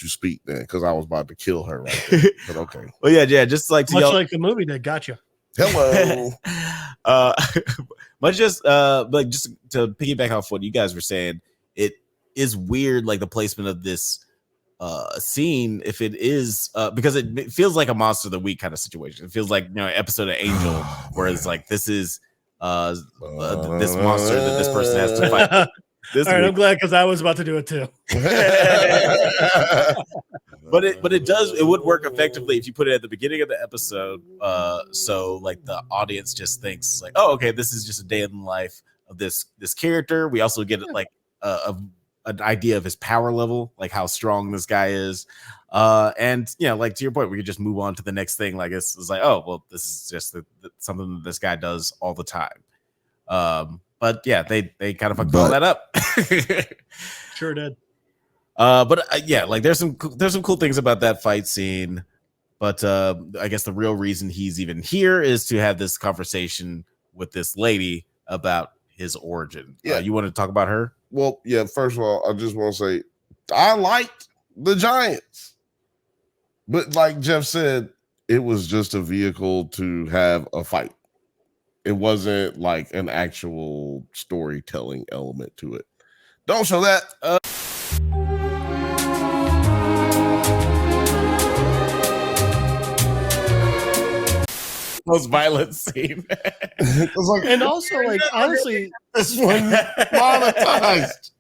speak then, because I was about to kill her right there. But okay. Well, yeah. Just like much like the movie that got you. Hello. But just like just to piggyback off what you guys were saying, it is weird, like the placement of this scene, if it is because it feels like a Monster of the Week kind of situation. It feels like, you know, an episode of Angel, where it's like this is this monster that this person has to fight. All right, I'm glad because I was about to do it too. But it would work effectively if you put it at the beginning of the episode, so like the audience just thinks like, oh, okay, this is just a day in the life of this character. We also get like an idea of his power level, like how strong this guy is, and you know, like to your point, we could just move on to the next thing. Like it's like, oh, well, this is just something that this guy does all the time. But yeah, they kind of fucked all that up. Sure did. But yeah, like there's some cool things about that fight scene. But I guess the real reason he's even here is to have this conversation with this lady about his origin. Yeah, you want to talk about her? Well, yeah. First of all, I just want to say I liked the Giants. But like Jeff said, it was just a vehicle to have a fight. It wasn't like an actual storytelling element to it. Don't show that. Most violent scene. Like, and also, like, honestly, this one monetized.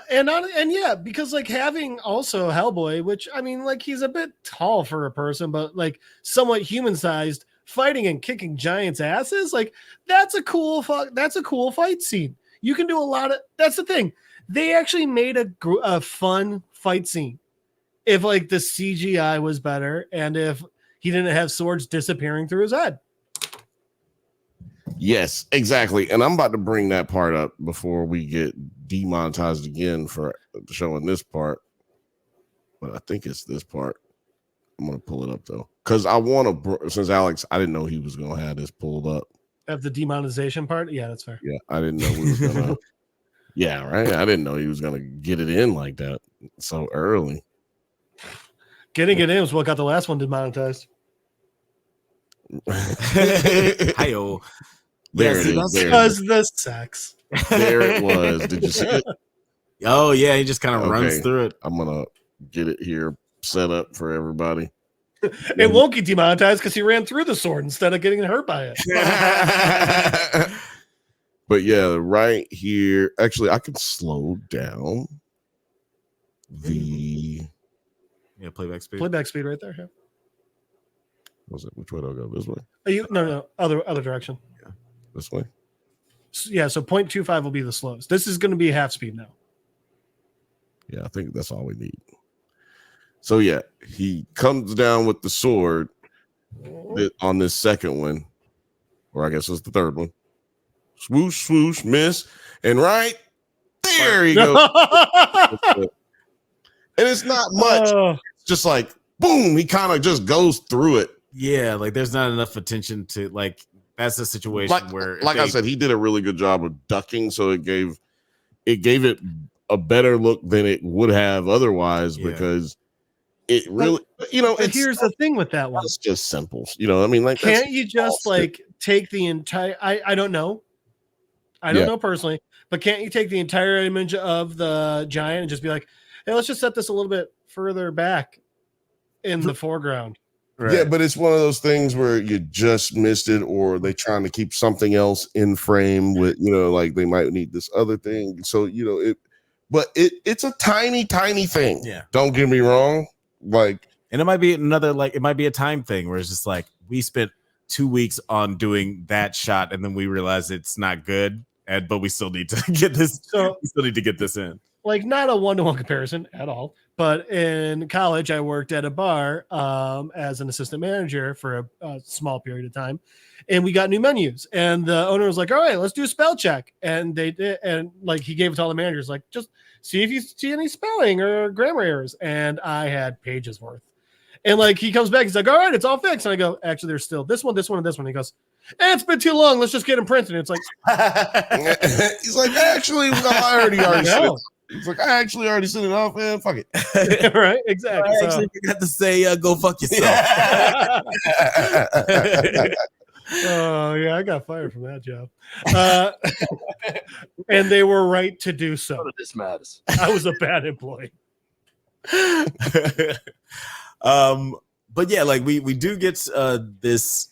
And yeah, because like having also Hellboy, which I mean, like he's a bit tall for a person, but like somewhat human sized, fighting and kicking giants' asses, like that's a cool fight scene. You can do a lot of. That's the thing. They actually made a fun fight scene. If like the CGI was better, and if he didn't have swords disappearing through his head. Yes, exactly. And I'm about to bring that part up before we get demonetized again for showing this part. But I think it's this part. I'm going to pull it up though. Because I want to, since Alex, I didn't know he was going to have this pulled up. Of the demonetization part? Yeah, that's fair. Yeah, I didn't know we was going to. Yeah, right. I didn't know he was going to get it in like that so early. Getting it in was what got the last one demonetized. Hi-yo. There it is. Because the sex. There it was. Did you see it? Oh, yeah. He just kind of runs through it. I'm going to get it here set up for everybody. It won't get demonetized because he ran through the sword instead of getting hurt by it. But yeah, right here. Actually, I can slow down the playback speed. Playback speed right there. Yeah. Was it? Which way do I go? This way? No, other direction. Yeah, this way. Yeah, so 0.25 will be the slowest. This is going to be half speed now. Yeah, I think that's all we need. So yeah, he comes down with the sword on this second one, or I guess it's the third one. Swoosh, swoosh, miss, and right there he goes. And it's not much. It's just like boom, he kind of just goes through it. Yeah, like there's not enough attention to like that's a situation where I said, he did a really good job of ducking, so it gave it a better look than it would have otherwise because it really, here's the thing with that one. It's just simple. I mean, like, can't you just like take the entire, I don't know. I don't know personally, but can't you take the entire image of the giant and just be like, hey, let's just set this a little bit further back in the foreground? Right. Yeah, but it's one of those things where you just missed it, or they trying to keep something else in frame with, like they might need this other thing. So, it's a tiny, tiny thing. Yeah. Don't get me wrong. Like, and it might be it might be a time thing where it's just like we spent 2 weeks on doing that shot and then we realized it's not good. But we still need to get this. So we still need to get this in. Like not a one-to-one comparison at all, but in college I worked at a bar as an assistant manager for a small period of time, and we got new menus. And the owner was like, "All right, let's do a spell check." And they did, and like he gave it to all the managers, like just see if you see any spelling or grammar errors. And I had pages worth. And like he comes back, he's like, "All right, it's all fixed." And I go, "Actually, there's still this one, and this one." He goes, it's been too long. Let's just get them printed. It's like he's like, actually, I already said it. He's like, I actually already sent it off, man. Fuck it. Right, exactly. I actually forgot to say, go fuck yourself. Oh yeah, I got fired from that job. And they were right to do so. None of this matters. I was a bad employee. But yeah, like we do get this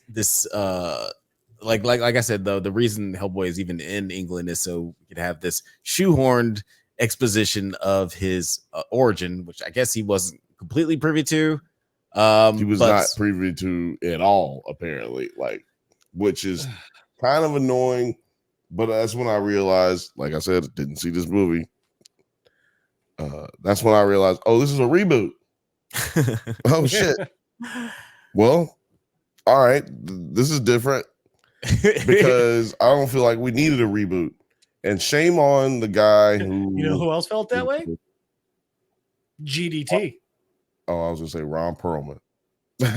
like I said though, the reason Hellboy is even in England is so we could have this shoehorned exposition of his origin, which I guess he wasn't completely privy to. He was not privy to at all, apparently, like, which is kind of annoying. But that's when I realized, like I said, didn't see this movie. That's when I realized, oh, this is a reboot. Oh shit. Well, all right, this is different because I don't feel like we needed a reboot. And shame on the guy who, who else felt that way? GDT. Oh, I was gonna say Ron Perlman.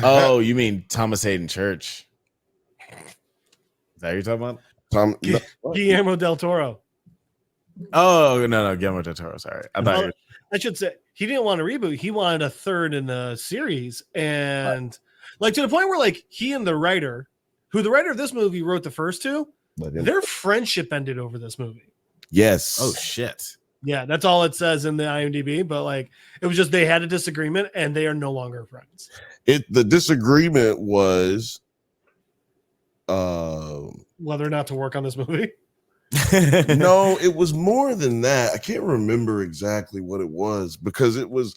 Oh, you mean Thomas Hayden Church? Is that what you're talking about? Guillermo del Toro. Oh no, Guillermo del Toro. Sorry, I thought. I should say he didn't want a reboot. He wanted a third in the series, and like to the point where like he and the writer of this movie wrote the first two, their friendship ended over this movie. Yes. Oh shit. Yeah, that's all it says in the IMDb. But like, it was just they had a disagreement, and they are no longer friends. The disagreement was whether or not to work on this movie. No, it was more than that. I can't remember exactly what it was because it was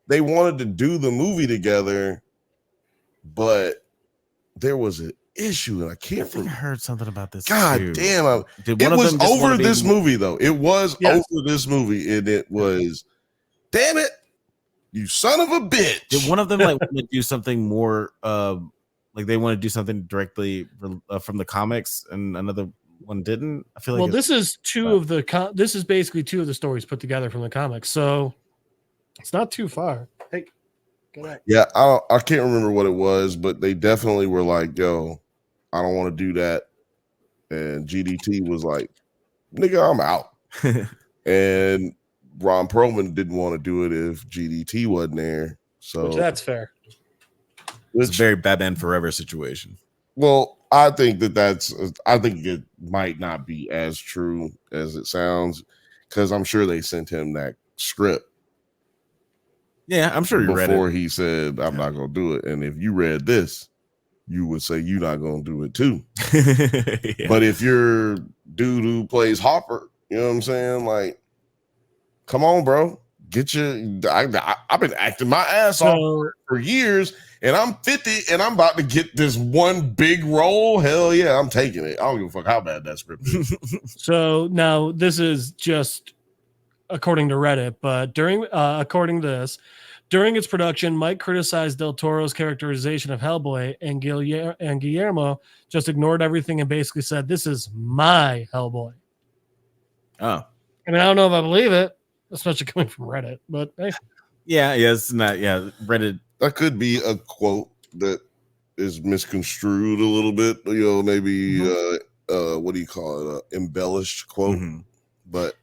they wanted to do the movie together, but there was an issue, and I can't remember. I heard something about this. God too. damn! It was over this movie, though. It was Yes. over this movie, and it was, damn it, you son of a bitch! Did one of them like want to do something more? Like they want to do something directly from the comics, and another one didn't. I feel like. Well, this is this is basically two of the stories put together from the comics, so it's not too far. Hey, go ahead. Yeah, I can't remember what it was, but they definitely were like, "Yo, I don't want to do that," and GDT was like, "Nigga, I'm out." And Ron Perlman didn't want to do it if GDT wasn't there, so that's fair. It's a very Batman Forever situation. Well, I think I think it might not be as true as it sounds because I'm sure they sent him that script. Yeah, I'm sure you read it before he said, "I'm not going to do it." And if you read this, you would say you're not going to do it too. Yeah. But if you're dude who plays Hopper, you know what I'm saying? Like, come on, bro. Get your. I've been acting my ass off for years, and I'm 50, and I'm about to get this one big role. Hell yeah, I'm taking it. I don't give a fuck how bad that script is. So now this is just according to Reddit, but according to this, during its production, Mike criticized Del Toro's characterization of Hellboy, and Guillermo just ignored everything and basically said, "This is my Hellboy." Oh, I mean, I don't know if I believe it, especially coming from Reddit, but hey. Yeah, it's not. Yeah, Reddit. That could be a quote that is misconstrued a little bit. You know, maybe what do you call it? Embellished quote. Mm-hmm. But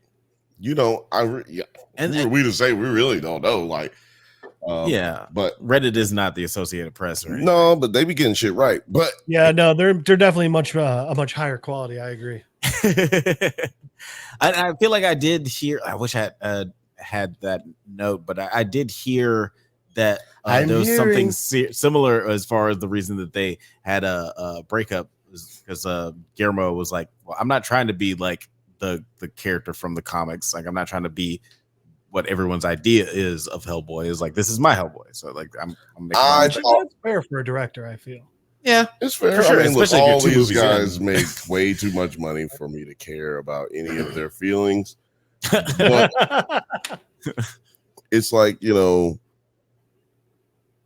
you know, and who are we to say? We really don't know. Like, but Reddit is not the Associated Press, right? No, but they be getting shit right. But yeah, no, they're definitely a much higher quality. I agree. I feel like I did hear. I wish I had that note, but I did hear that there was something similar as far as the reason that they had a breakup because Guillermo was like, "Well, I'm not trying to be like the character from the comics. Like, I'm not trying to be what everyone's idea is of Hellboy. Is like, this is my Hellboy. So like, I'm making that's fair for a director. I feel. Yeah, it's fair. For sure. I mean, look, all these guys make way too much money for me to care about any of their feelings. But it's like, you know,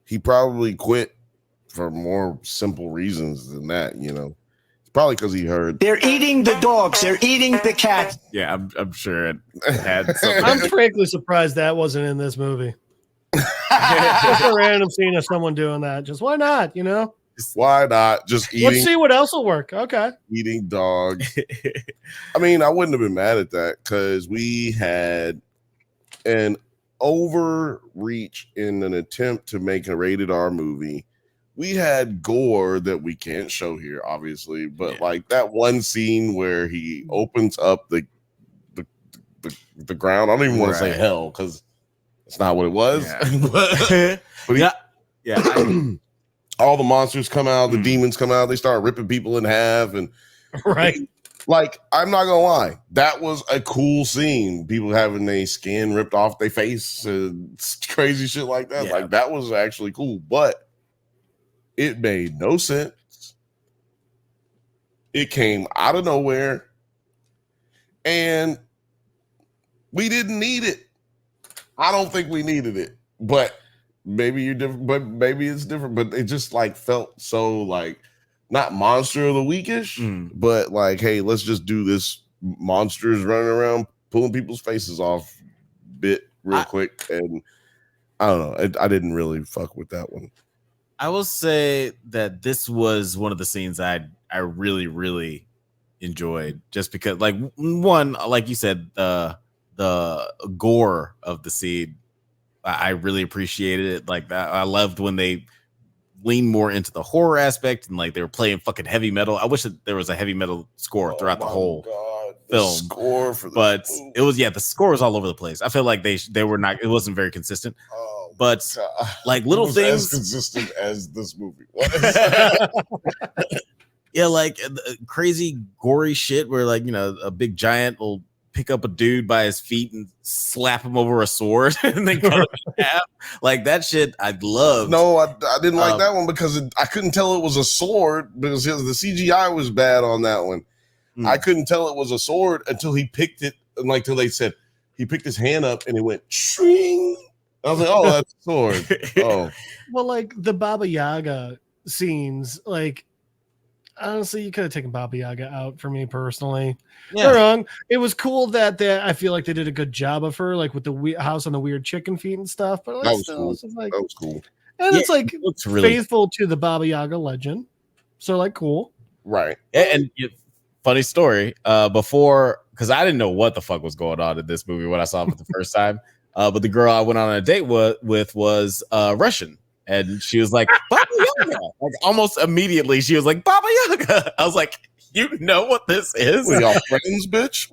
he probably quit for more simple reasons than that, you know. It's probably because he heard they're eating the dogs, they're eating the cats. Yeah, I'm sure it had something. I'm frankly surprised that wasn't in this movie. Just a random scene of someone doing that. Just why not, you know? Why not just eating? Let's see what else will work. Okay. Eating dogs. I mean, I wouldn't have been mad at that because we had an overreach in an attempt to make a rated R movie. We had gore that we can't show here, obviously, but like that one scene where he opens up the ground. I don't even want to say hell because it's not what it was. Yeah. but all the monsters come out, the demons come out, they start ripping people in half, and like, I'm not gonna lie, that was a cool scene. People having their skin ripped off their face and crazy shit like that. Like, that was actually cool, but it made no sense. It came out of nowhere, and we didn't need it. I don't think we needed it, but maybe you're different, but maybe it's different. But it just like felt so like not monster of the weekish, but like, hey, let's just do this monsters running around pulling people's faces off bit real quick. And I don't know. I didn't really fuck with that one. I will say that this was one of the scenes I really, really enjoyed, just because, like, one, like you said, the gore of the scene, I really appreciated it. Like that, I loved when they lean more into the horror aspect and like they were playing fucking heavy metal. I wish that there was a heavy metal score throughout the whole film. Score for but it was the score was all over the place. I feel like they were not. It wasn't very consistent. But like little things, as consistent as this movie yeah, like crazy gory shit where like a big giant will pick up a dude by his feet and slap him over a sword and then cut him in half. Like that shit I loved. No, I didn't like that one because I couldn't tell it was a sword because the CGI was bad on that one. I couldn't tell it was a sword until he picked it, and like till they said he picked his hand up and it went shring. I was like, oh, that's a sword. Oh. Well, like the Baba Yaga scenes, like honestly, you could have taken Baba Yaga out for me personally. Yeah. You're wrong. It was cool that I feel like they did a good job of her, like with the house on the weird chicken feet and stuff. But like, that was cool. That was cool. And it's like it's really faithful to the Baba Yaga legend. So like cool. Right. And funny story, before, because I didn't know what the fuck was going on in this movie when I saw it for the first time. But the girl I went on a date with was Russian. And she was like, Baba Yaga. Like almost immediately, she was like, Baba Yaga. I was like, you know what this is? We all friends, bitch.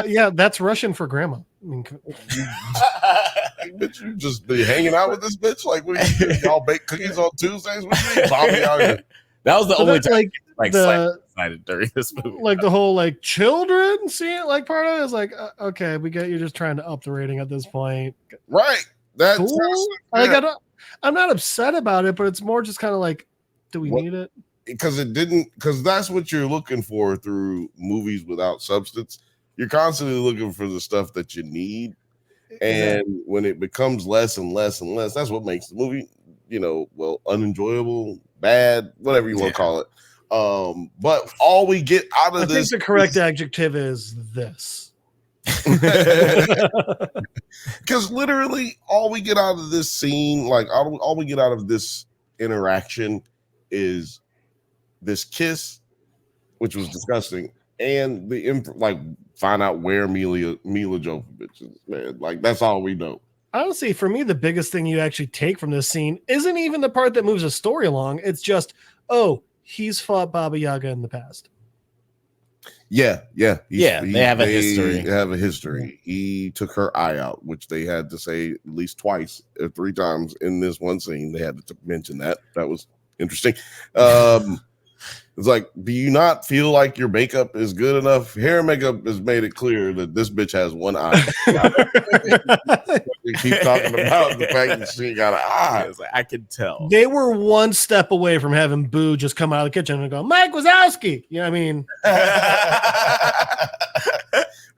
Yeah, that's Russian for grandma. I mean, bitch, you just be hanging out with this bitch? Like, what do you y'all bake cookies on Tuesdays? What do you mean, Baba Yaga? That was the only time excited during this movie. Like the whole like children see it, like part of it is like, okay, we get you're just trying to up the rating at this point. Right. That's cool. Like I'm not upset about it, but it's more just kind of like, do we need it? Because that's what you're looking for through movies without substance. You're constantly looking for the stuff that you need. And when it becomes less and less and less, that's what makes the movie, unenjoyable, bad, whatever you want to call it. But all we get out of this, I think the correct adjective is this. Because literally all we get out of this scene, like all we get out of this interaction is this kiss, which was disgusting, and find out where Mila Jovovich is, man. Like that's all we know. Honestly, for me, the biggest thing you actually take from this scene isn't even the part that moves the story along. It's just, he's fought Baba Yaga in the past. Yeah. They have a history. They have a history. He took her eye out, which they had to say at least twice or three times in this one scene. They had to mention that. That was interesting. It's like, do you not feel like your makeup is good enough? Hair and makeup has made it clear that this bitch has one eye. We keep talking about the fact that she got an eye. Like, I can tell. They were one step away from having Boo just come out of the kitchen and go, Mike Wazowski. You know what I mean?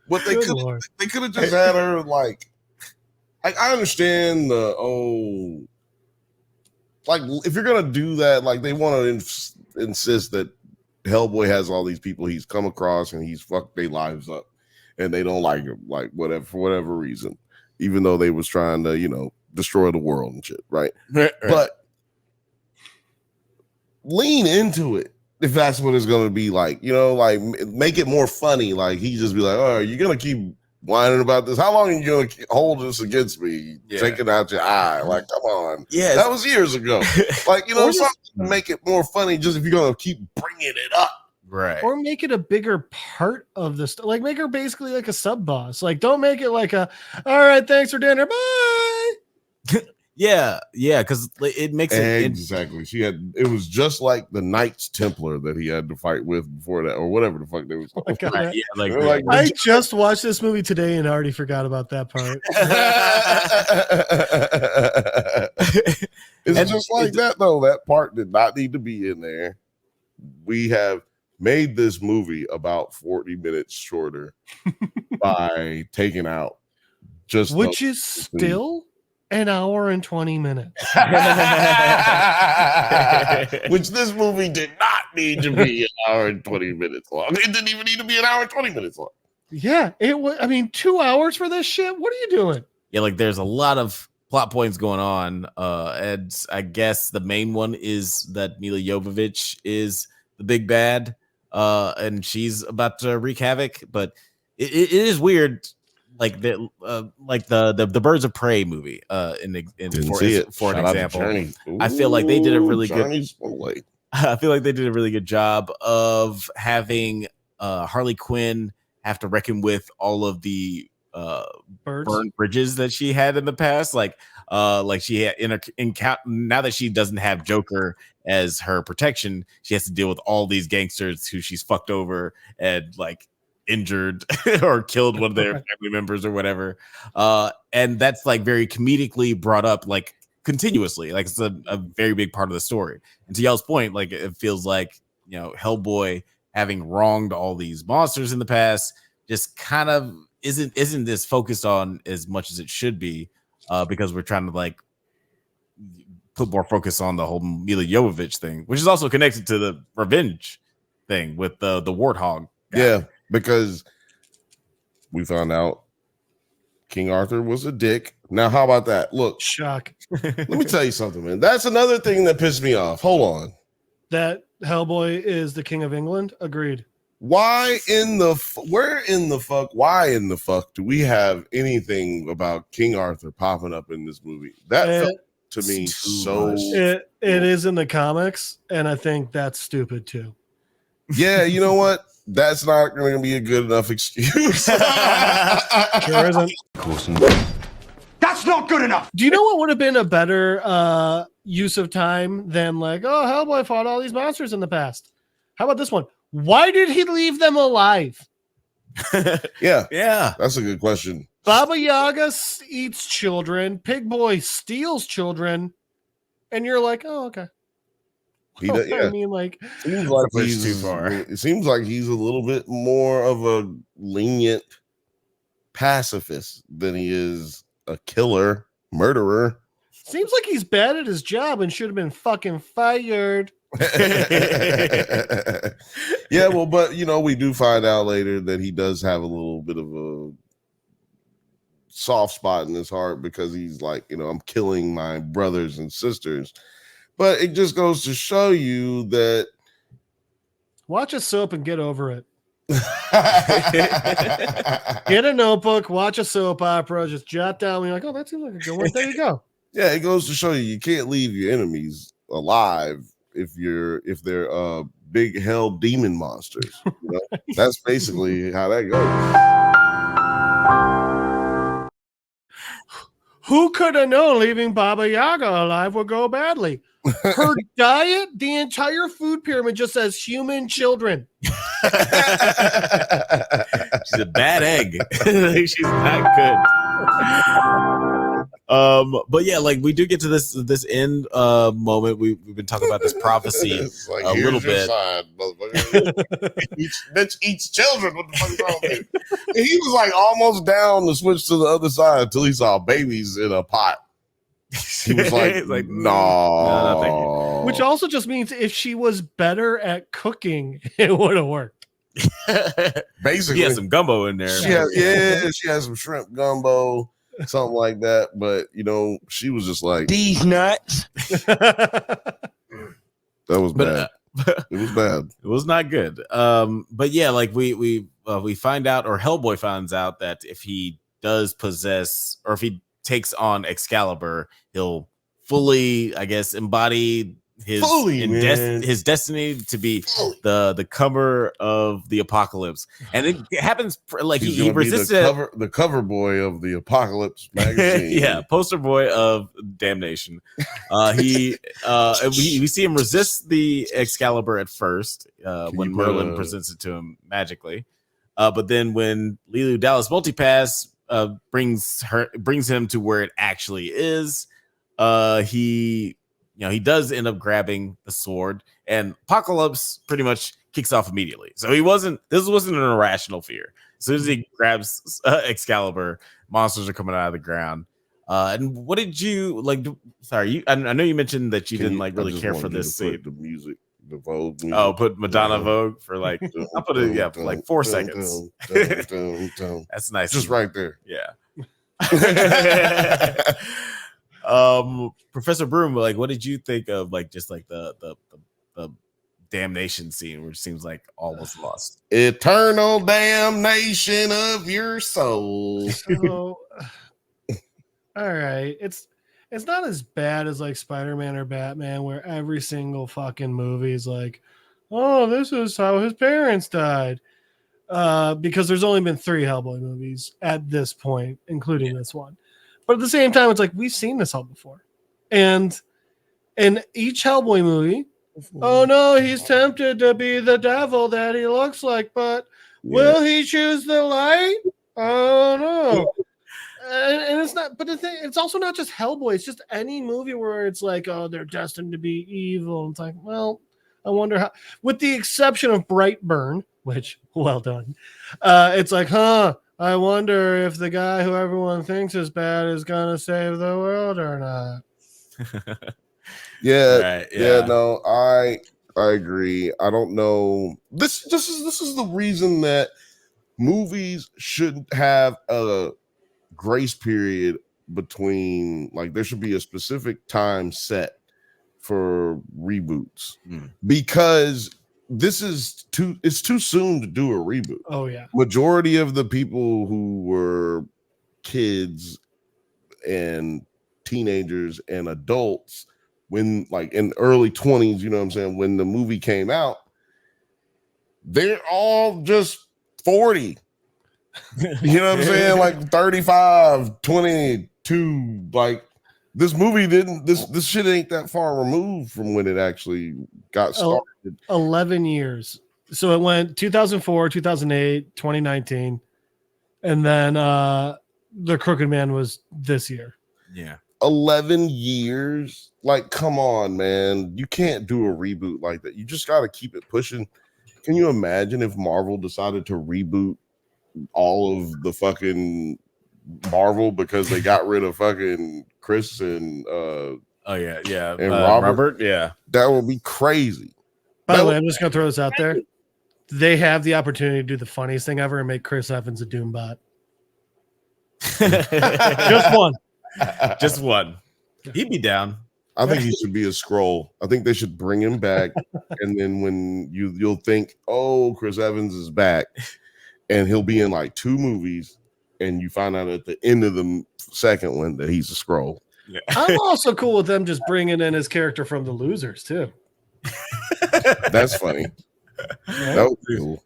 What they could have just had her like I understand if you're gonna do that, like they want to insist that Hellboy has all these people he's come across and he's fucked their lives up and they don't like him, like for whatever reason, even though they was trying to destroy the world and shit, right? But lean into it if that's what it's gonna be like, like make it more funny. Like he just be like, oh, you're gonna keep whining about this. How long are you gonna hold this against me? Taking out your eye, like come on. Yeah, that was years ago. Like something to make it more funny. Just if you're gonna keep bringing it up, right? Or make it a bigger part of this. Like make her basically like a sub boss. Like don't make it like all right, thanks for dinner, bye. Yeah, because it makes it exactly. It was just like the Knights Templar that he had to fight with before that, or whatever the fuck they was. I just watched this movie today and I already forgot about that part. It's just like that though. That part did not need to be in there. We have made this movie about 40 minutes shorter by taking out which is still an hour and 20 minutes. Which this movie did not need to be an hour and 20 minutes long. It didn't even need to be an hour and 20 minutes long. Yeah, it was. I mean, 2 hours for this shit? What are you doing? Yeah, like there's a lot of plot points going on. And I guess the main one is that Mila Jovovich is the big bad. and she's about to wreak havoc. But it is weird, like the Birds of Prey movie. For an example, I feel like they did a really good. I feel like they did a really good job of having Harley Quinn have to reckon with all of the burned bridges that she had in the past. Like she had now that she doesn't have Joker as her protection, she has to deal with all these gangsters who she's fucked over and like injured or killed one of their family members or whatever. And that's like very comedically brought up, like continuously, like it's a very big part of the story. And to y'all's point, like it feels like, you know, Hellboy having wronged all these monsters in the past just kind of isn't this focused on as much as it should be, because we're trying to like put more focus on the whole Mila Jovovich thing, which is also connected to the revenge thing with the warthog guy. Yeah, because we found out King Arthur was a dick. Now, how about that? Look, shock. Let me tell you something, man. That's another thing that pissed me off. Hold on. That Hellboy is the King of England? Agreed. Why in the fuck do we have anything about King Arthur popping up in this movie? That felt to me so it is in the comics, and I think that's stupid too. Yeah, you know what? That's not going to be a good enough excuse. Sure isn't. That's not good enough. Do you know what would have been a better use of time than like, oh, Hellboy fought all these monsters in the past? How about this one? Why did he leave them alive? Yeah, yeah, that's a good question. Baba Yaga eats children. Pig Boy steals children, and you're like, oh, okay. I mean, like, seems like he's too far. It seems like he's a little bit more of a lenient pacifist than he is a killer, murderer. Seems like he's bad at his job and should have been fucking fired. Yeah, well, but you know, we do find out later that he does have a little bit of a soft spot in his heart because he's like, you know, I'm killing my brothers and sisters. But it just goes to show you that watch a soap and get over it. Get a notebook, watch a soap opera, just jot down. You're like, oh, that seems like a good one. There you go. Yeah, it goes to show you can't leave your enemies alive if they're big hell demon monsters. You know? That's basically how that goes. Who could have known leaving Baba Yaga alive would go badly? Her diet, the entire food pyramid just says human children. She's a bad egg. She's not good. But yeah, like we do get to this end moment. We've been talking about this prophecy like, a little bit. Bitch eats children. What the fuck is wrong with you? And he was like almost down to switch to the other side until he saw babies in a pot. He was like, no, thank you. Which also just means if she was better at cooking, it would have worked. Basically, she has some gumbo in there. She has some shrimp gumbo, something like that. But you know, she was just like these nuts. That was bad. It was bad. It was not good. But yeah, like we find out, or Hellboy finds out, that if he does possess, or if he takes on Excalibur, he'll fully, I guess, embody his destiny to be the cover of the apocalypse. And it happens like he resists the cover boy of the Apocalypse magazine. Yeah, poster boy of damnation. We see him resist the Excalibur at first when Merlin presents it to him magically, but then when Leeloo Dallas Multipass brings him to where it actually is, he does end up grabbing the sword, and Apocalypse pretty much kicks off immediately. So this wasn't an irrational fear. As soon as he grabs Excalibur, monsters are coming out of the ground. And what did you like? Sorry, I know you mentioned that you didn't like really care for this scene. The music, the Vogue music. Oh, put Madonna Vogue for like I'll put it for like 4 seconds. That's nice. Just right there. Yeah. Professor Broom, like, what did you think of like just like the damnation scene, which seems like all was lost. Eternal damnation of your soul. So, all right, it's not as bad as like Spider-Man or Batman, where every single fucking movie is like, oh, this is how his parents died. Because there's only been 3 Hellboy movies at this point, including this one. But at the same time, it's like we've seen this all before. And in each Hellboy movie, oh no, he's tempted to be the devil that he looks like, but will he choose the light? Oh no. And it's not, but the thing, it's also not just Hellboy, it's just any movie where it's like, oh, they're destined to be evil. It's like, well, I wonder how, with the exception of Brightburn, which, well done. It's like, I wonder if the guy who everyone thinks is bad is gonna save the world or not. No, I agree. I don't know. This is the reason that movies shouldn't have a grace period between, like, there should be a specific time set for reboots because it's too soon to do a reboot. Oh yeah. Majority of the people who were kids and teenagers and adults when, like, in early 20s, you know what I'm saying, when the movie came out, they're all just 40. You know what I'm saying? Like 35, 22, like this movie this shit ain't that far removed from when it actually got started. 11 years. So it went 2004, 2008, 2019. And then The Crooked Man was this year. Yeah. 11 years. Like, come on, man. You can't do a reboot like that. You just got to keep it pushing. Can you imagine if Marvel decided to reboot all of the fucking Marvel because they got rid of fucking Chris and and Robert? Yeah, that would be crazy. By the way, I'm just gonna throw this out there. They have the opportunity to do the funniest thing ever and make Chris Evans a Doombot. Just one. He'd be down. I think he should be a Skrull. I think they should bring him back, and then when you'll think, oh, Chris Evans is back, and he'll be in like 2 movies, and you find out at the end of the second one that he's a Skrull. Yeah. I'm also cool with them just bringing in his character from The Losers too. That's funny. That would be cool.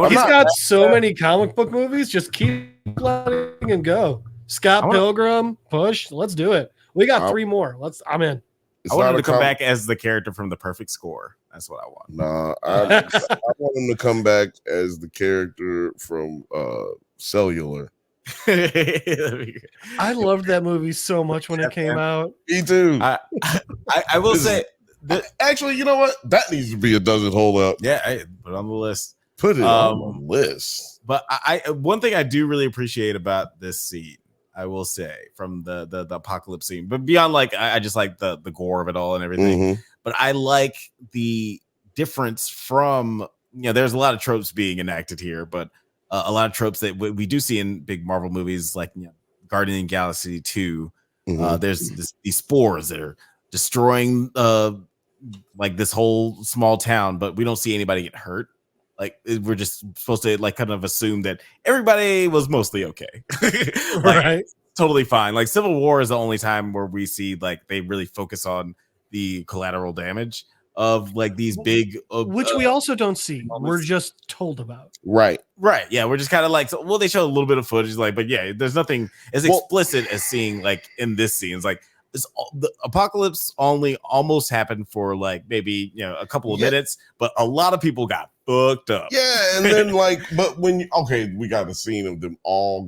He's got so many comic book movies. Just keep letting him go. Scott Pilgrim, push. Let's do it. We got 3 more. I'm in. I want him to come back as the character from The Perfect Score. That's what I want. Nah, I want him to come back as the character from Cellular. I loved that movie so much when it came out. Me too. I will say that, actually, you know what? That needs to be a Does It Hold Up? Yeah, put it on the list. Put it on the list. But one thing I do really appreciate about this scene, I will say, from the apocalypse scene, but beyond, like, I just like the gore of it all and everything. Mm-hmm. But I like the difference from, there's a lot of tropes being enacted here, but a lot of tropes that we do see in big Marvel movies, like Guardian of the Galaxy 2. Mm-hmm. There's these spores that are destroying like this whole small town, but we don't see anybody get hurt. Like, we're just supposed to, like, kind of assume that everybody was mostly okay. Like, right. Totally fine. Like, Civil War is the only time where we see, like, they really focus on the collateral damage of, like, these big, which we also don't see. We're just told about. Right. Yeah, we're just kind of like, they show a little bit of footage, like, but yeah, there's nothing as explicit as seeing, like, in this scene. It's like, the apocalypse only almost happened for, like, maybe a couple of minutes, but a lot of people got fucked up. Yeah, and then but when we got a scene of them all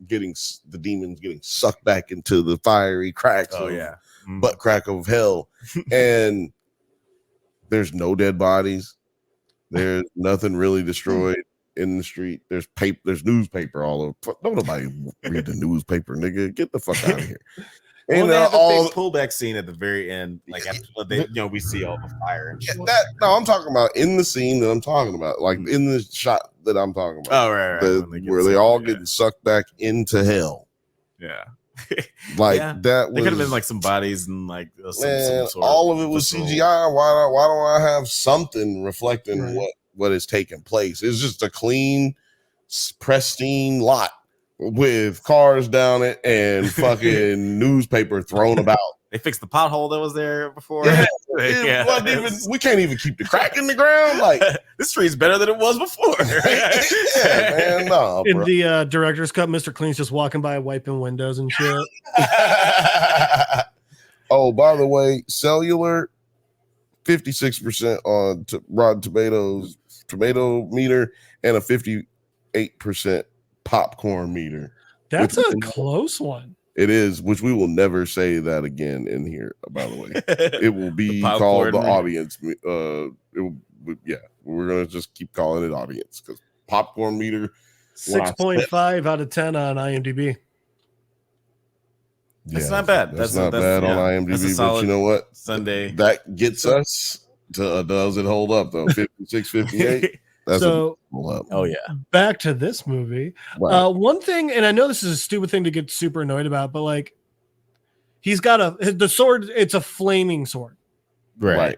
getting the demons getting sucked back into the fiery cracks. Butt crack of hell, and there's no dead bodies. There's nothing really destroyed in the street. There's newspaper all over. Don't nobody read the newspaper, nigga. Get the fuck out of here. And they have the big pullback scene at the very end, like after we see all the fire and shit. I'm talking about in the scene that I'm talking about, like in the shot that I'm talking about. Oh, right. Where they all get sucked back into hell. Yeah. Like Yeah. that was. There could have been like some bodies and like Man, some sort all of it was visceral- CGI. Why don't I have something reflecting Right. what is taking place? It's just a clean, pristine lot with cars down it and fucking newspaper thrown about. They fixed the pothole that was there before. Yeah, Yeah. it wasn't even. We can't even keep the crack in the ground. Like This street's better than it was before. yeah, man, no, In bro. the director's cut, Mr. Clean's just walking by, wiping windows and shit. Oh, by the way, cellular 56% on Rotten Tomatoes tomato meter and a 58% popcorn meter. That's Which- a close one. It is, which we will never say that again in here. By the way, it will be The called the popcorn meter. audience. Yeah, we're gonna just keep calling it audience because popcorn meter. 6.5 out of 10 on IMDb. That's not bad. That's That's- not that's- bad yeah, on that's a IMDb. But solid you know what? Sunday. That gets us to does it hold up though? 56, 58. That's So hold up. Oh yeah. back to this movie. Right. One thing, and I know this is a stupid thing to get super annoyed about, but like he's got the sword, it's a flaming sword. Right.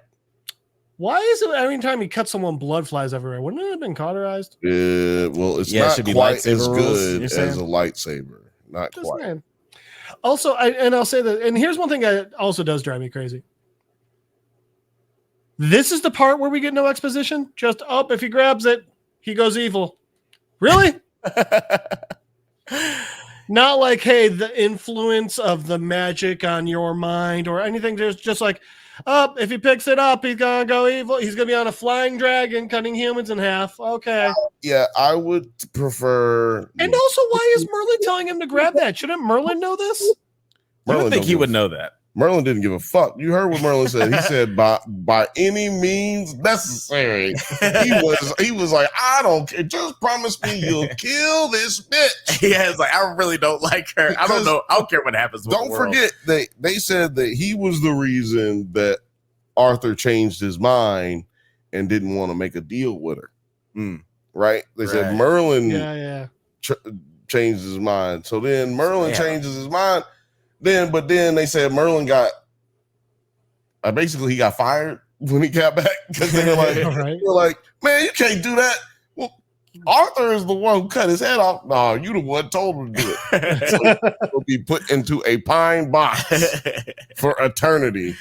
Why is it every time he cuts someone, blood flies everywhere? Wouldn't it have been cauterized? Well, it's Yeah, it not should be quite lightsaber as rules, good you're as saying? a lightsaber. Not Just quite. saying. Also, I'll say that, and here's one thing that also does drive me crazy. This is the part where we get no exposition. Just up, if he grabs it, he goes evil. Really? Not like, hey, the influence of the magic on your mind or anything. There's just like, up, if he picks it up, he's gonna go evil. He's gonna be on a flying dragon, cutting humans in half. Okay. Yeah, I would prefer. And also, why is Merlin telling him to grab that? Shouldn't Merlin know this? I Merlin don't think don't he give would a- know that. Merlin didn't give a fuck. You heard what Merlin said. He said by any means necessary. He was like, I don't care. Just promise me you'll kill this bitch. Yeah, it's like I really don't like her. I don't know. I don't care what happens. With Don't the world. forget they said that he was the reason that Arthur changed his mind and didn't want to make a deal with her. Right? They said Right. Merlin Yeah. changed his mind. So then Merlin Yeah. changes his mind. But then they said Merlin got basically he got fired when he got back because they were like, Right. they were like, man, you can't do that. Well, Arthur is the one who cut his head off. No, you the one told him to do it. So he'll be put into a pine box for eternity.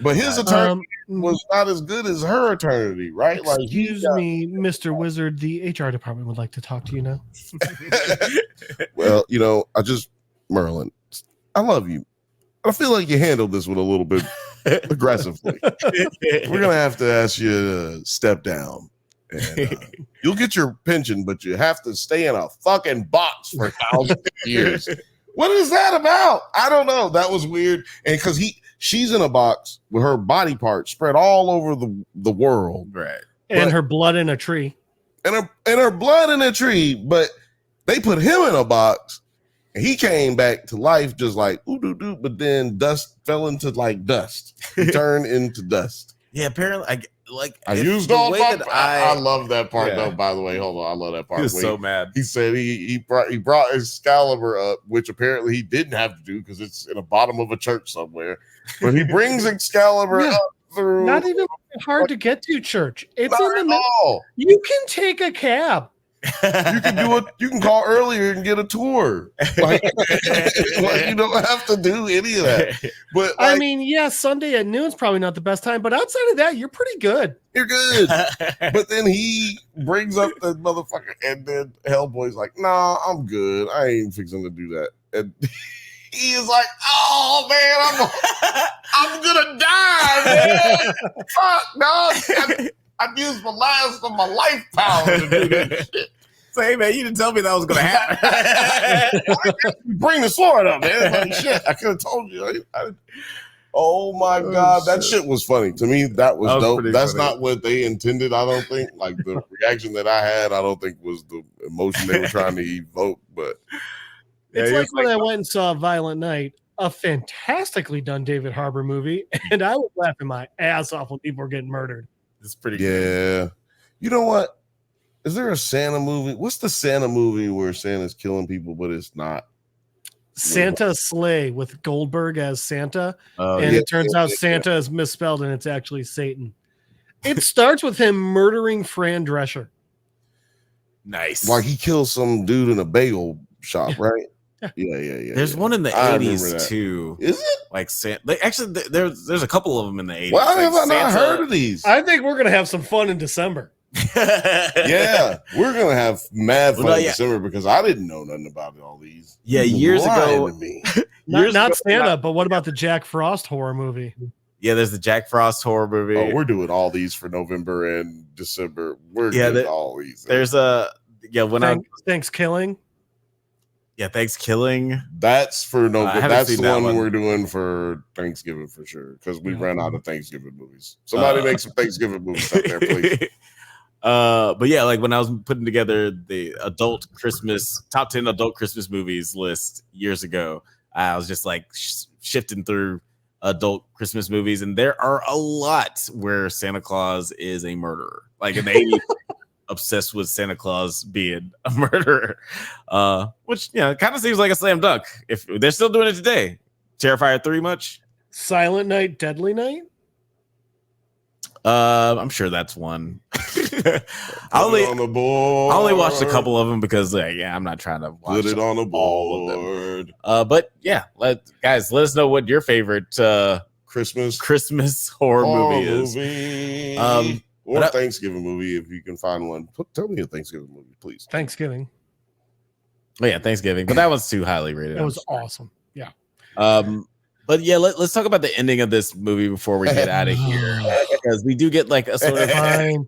But his eternity was not as good as her eternity, right? Like, Excuse me, Mr. Wizard. The HR department would like to talk to you now. Well, Merlin, I love you. I feel like you handled this with a little bit aggressively. We're gonna have to ask you to step down. And, you'll get your pension, but you have to stay in a fucking box for thousands of years. What is that about? I don't know. That was weird. And because she's in a box with her body parts spread all over the world, Right. And her blood in a tree. and her blood in a tree, but they put him in a box. And he came back to life just like ooh doo doo, but then dust fell into like dust. He turned into dust. Yeah, apparently, I if used the all way my. that I love that part Yeah. though. By the way, hold on, I love that part. He was When so mad. he said he brought Excalibur up, which apparently he didn't have to do because it's in the bottom of a church somewhere. But he brings Excalibur Yeah. up through. Not even hard to get to church. It's Not in the at middle. all. You can take a cab. You can do it. You can call earlier and get a tour. Like you don't have to do any of that. But I mean, yeah, Sunday at noon is probably not the best time, but outside of that, you're pretty good. you're good. But then he brings up the motherfucker, and then Hellboy's like, "Nah, I'm good. I ain't fixing to do that." And he is like, "Oh man, I'm gonna die, man. Fuck, no. I've used the last of my life power to do that shit. Say, hey, man, you didn't tell me that was going to happen. Bring the sword up, man. Like, shit, I could have told you. Oh my God, that shit was funny. To me, that was dope. pretty That's funny. not what they intended, I don't think. Like, the reaction that I had, I don't think was the emotion they were trying to evoke. But It's he like was when I went and saw Violent Night, a fantastically done David Harbour movie, and I was laughing my ass off when people were getting murdered. It's pretty good. yeah. You know what? Is there a Santa movie? What's the Santa movie where Santa's killing people, but it's not? Santa Sleigh with Goldberg as Santa, and yeah, it turns out Santa is misspelled and it's actually Satan. It starts with him murdering Fran Drescher. Nice. Like he kills some dude in a bagel shop, right? Yeah. There's one in the I 80s too. Is it? Like actually, there's a couple of them in the 80s. Why have like I not heard of these? I think we're gonna have some fun in December. Yeah, we're gonna have mad fun in December because I didn't know nothing about all these. Yeah, years ago. Not Santa, but what about the Jack Frost horror movie? Yeah, there's the Jack Frost horror movie. Oh, we're doing all these for November and December. We're doing all these. There's Thanksgiving. Yeah, Thanksgiving. That's for November. That's the one we're doing for Thanksgiving for sure because we ran out of Thanksgiving movies. Somebody make some Thanksgiving movies out there, please. But yeah, like when I was putting together the adult Christmas top 10 adult Christmas movies list years ago, I was just like shifting through adult Christmas movies, and there are a lot where Santa Claus is a murderer. Like in the 80s, obsessed with Santa Claus being a murderer, which kind of seems like a slam dunk. If they're still doing it today, Terrifier 3 much? Silent Night, Deadly Night. I'm sure that's one. I only watched a couple of them because I'm not trying to watch Put it on the all board. of them. But yeah, guys, let us know what your favorite Christmas horror movie is. Or a Thanksgiving movie if you can find one. Tell me a Thanksgiving movie, please. Thanksgiving. Oh yeah, Thanksgiving, but that one's too highly rated. That was awesome. Yeah. But yeah, let's talk about the ending of this movie before we get out of here, because we do get like a sort of Fine.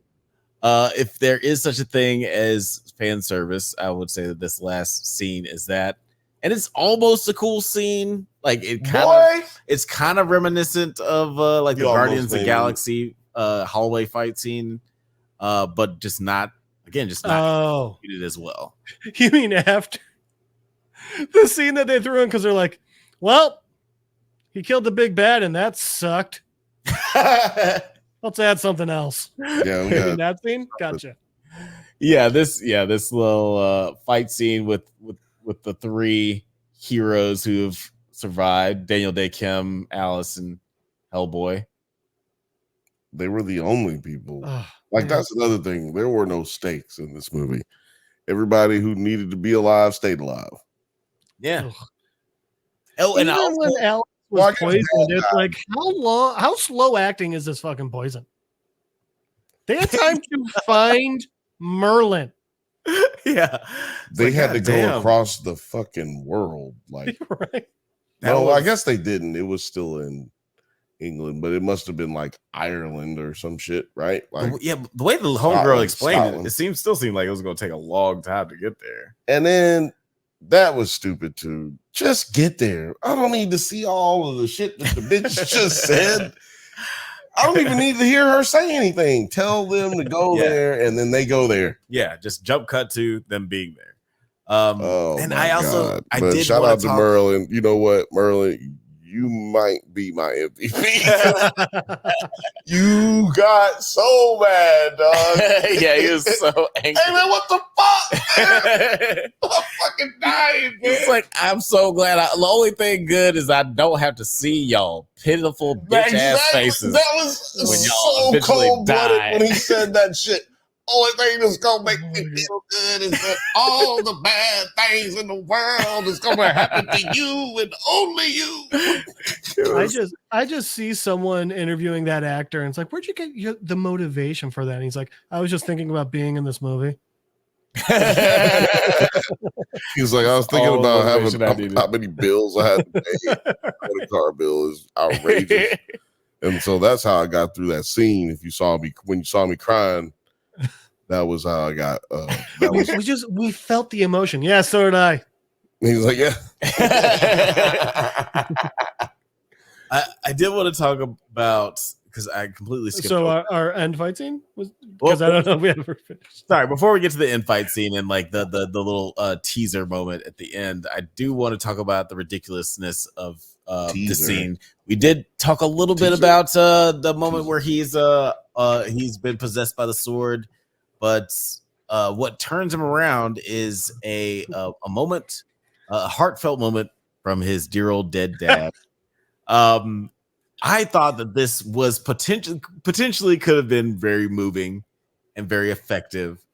If there is such a thing as fan service, I would say that this last scene is that, and it's almost a cool scene. Like it's kind of reminiscent of like the Guardians of the Galaxy hallway fight scene, but just not executed as well. You mean after the scene that they threw in because they're like, well, he killed the big bad and that sucked. Let's add something else. Yeah, that scene. Gotcha. Yeah, this little fight scene with the three heroes who have survived: Daniel Day Kim, Alice, and Hellboy. They were the only people. That's another thing. There were no stakes in this movie. Everybody who needed to be alive stayed alive. Yeah. Ugh. Oh, and even when Alice was poisoned, it's like how slow acting is this fucking poison? They had time to find Merlin. Yeah. They had to go across the fucking world. Like, right. I guess they didn't. It was still in England, but it must have been like Ireland or some shit, right? Like, the way the homegirl explained it still seemed like it was going to take a long time to get there. And then that was stupid too. Just get there. I don't need to see all of the shit that the bitch just said. I don't even need to hear her say anything. Tell them to go there, and then they go there. Yeah, just jump cut to them being there. And I did shout out to Merlin. You know what, Merlin? You might be my MVP. You got so mad, dog. Yeah, he was so angry. Hey man, what the fuck? I'm fucking dying, man. It's like, I'm so glad. The only thing good is I don't have to see y'all pitiful bitch ass faces. That was when y'all so cold-blooded when he said that shit. Only thing that's gonna make me feel good is that all the bad things in the world is gonna happen to you and only you. I just see someone interviewing that actor and it's like, where'd you get the motivation for that? And he's like, I was just thinking about being in this movie. He's like, I was thinking about how many bills I had to pay. The car bill is outrageous. And so that's how I got through that scene. When you saw me crying, that was how I got. We felt the emotion. Yeah, so did I. He's like, yeah. I did want to talk about, because I completely skipped. So our end fight scene was, because I don't know if we ever finished. Sorry, before we get to the end fight scene and like the little teaser moment at the end, I do want to talk about the ridiculousness of the scene. We did talk a little bit about the moment where he's been possessed by the sword. But what turns him around is a moment, a heartfelt moment from his dear old dead dad. I thought that this was potentially could have been very moving and very effective.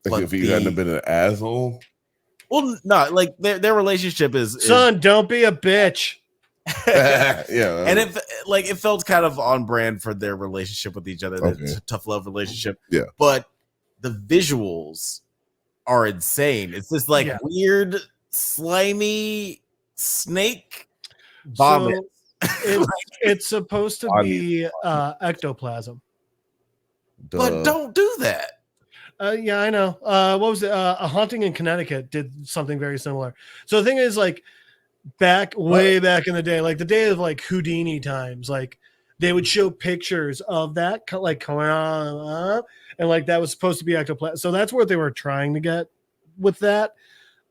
Like if he hadn't been an asshole. Well, no, like their relationship is son, don't be a bitch. Yeah, and it felt kind of on brand for their relationship with each other. That tough love relationship. Yeah, but the visuals are insane. It's this like weird, slimy snake vomit. So it's supposed to be ectoplasm, but don't do that. Yeah, I know. What was it? A Haunting in Connecticut did something very similar. So the thing is, like, way back in the day, like the day of like Houdini times, like they would show pictures of that, like coming on, and like that was supposed to be ectoplasm. So that's what they were trying to get with that.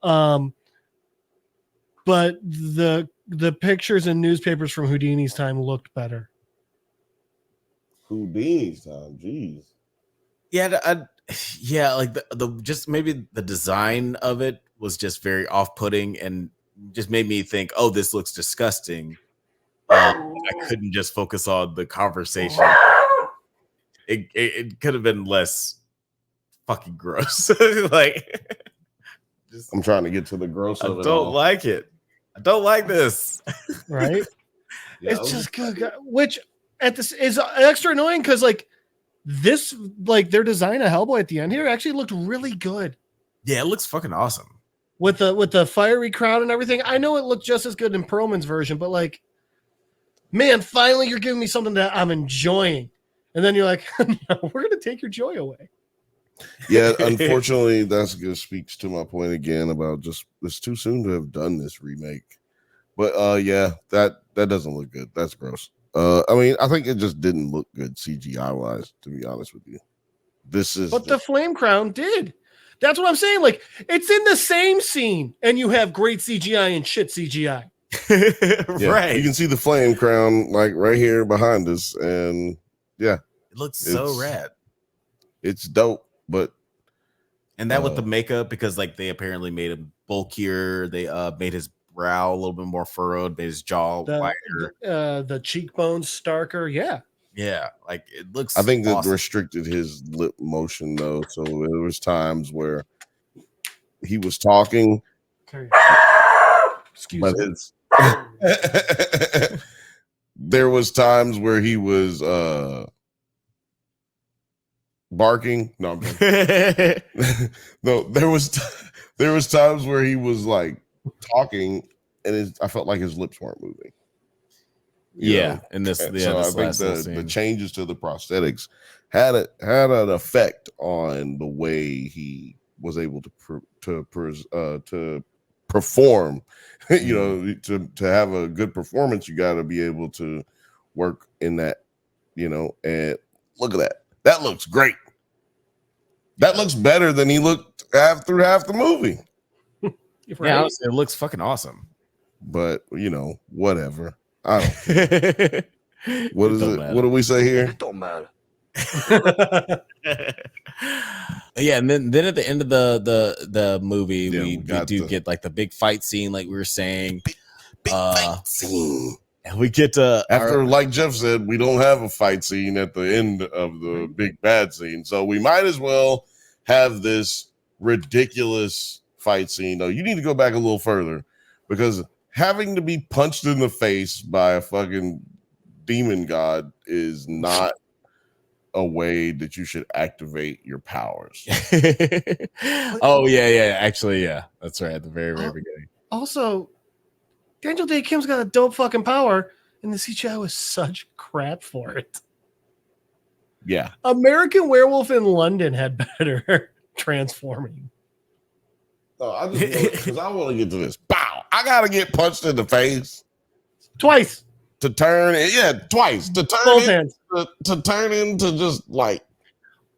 But the pictures and newspapers from Houdini's time looked better. Houdini's time, jeez. Yeah, like the just maybe the design of it was just very off-putting and just made me think, oh, this looks disgusting. I couldn't just focus on the conversation. It could have been less fucking gross. Like, I'm trying to get to the gross of it. I don't like it. I don't like this. Right? It's just good. Which at this is extra annoying because like this, like their design of Hellboy at the end here actually looked really good. Yeah, it looks fucking awesome. With the fiery crown and everything. I know it looked just as good in Perlman's version, but like, man, finally you're giving me something that I'm enjoying. And then you're like, no, we're gonna take your joy away. Yeah, unfortunately, that's good. Speaks to my point again about just it's too soon to have done this remake. But yeah, that doesn't look good. That's gross. I mean, I think it just didn't look good CGI wise, to be honest with you. But the flame crown did. That's what I'm saying. Like, it's in the same scene, and you have great CGI and shit CGI. Yeah, right. You can see the flame crown like right here behind us, and yeah, it looks so rad. It's dope, and that with the makeup, because like they apparently made him bulkier. They made his brow a little bit more furrowed, made his jaw wider, the cheekbones starker. Yeah, like it looks. I think that restricted his lip motion though, so there was times where he was talking. Excuse me. There was times where he was barking. No, no. There was times where he was like talking, and I felt like his lips weren't moving. And this, so I think the changes to the prosthetics had an effect on the way he was able to perform. You know, to have a good performance, you got to be able to work in that. You know, and look at that. That looks great. That looks better than he looked through half the movie. Yeah, it looks fucking awesome. But you know, whatever. I don't. What is it? Matter. What do we say here? It don't matter. Yeah, and then at the end of the movie, we do get like the big fight scene, like we were saying. Big fight scene. And we get to like Jeff said, we don't have a fight scene at the end of the big bad scene, so we might as well have this ridiculous fight scene. No, you need to go back a little further because having to be punched in the face by a fucking demon god is not a way that you should activate your powers. Oh yeah, actually, yeah, that's right. At the very beginning. Also, Daniel Day Kim's got a dope fucking power, and the CGI was such crap for it. Yeah, American Werewolf in London had better transforming. I want to get to this. Bow! I gotta get punched in the face twice to turn. Yeah, twice to turn. Both hands. To turn into just like.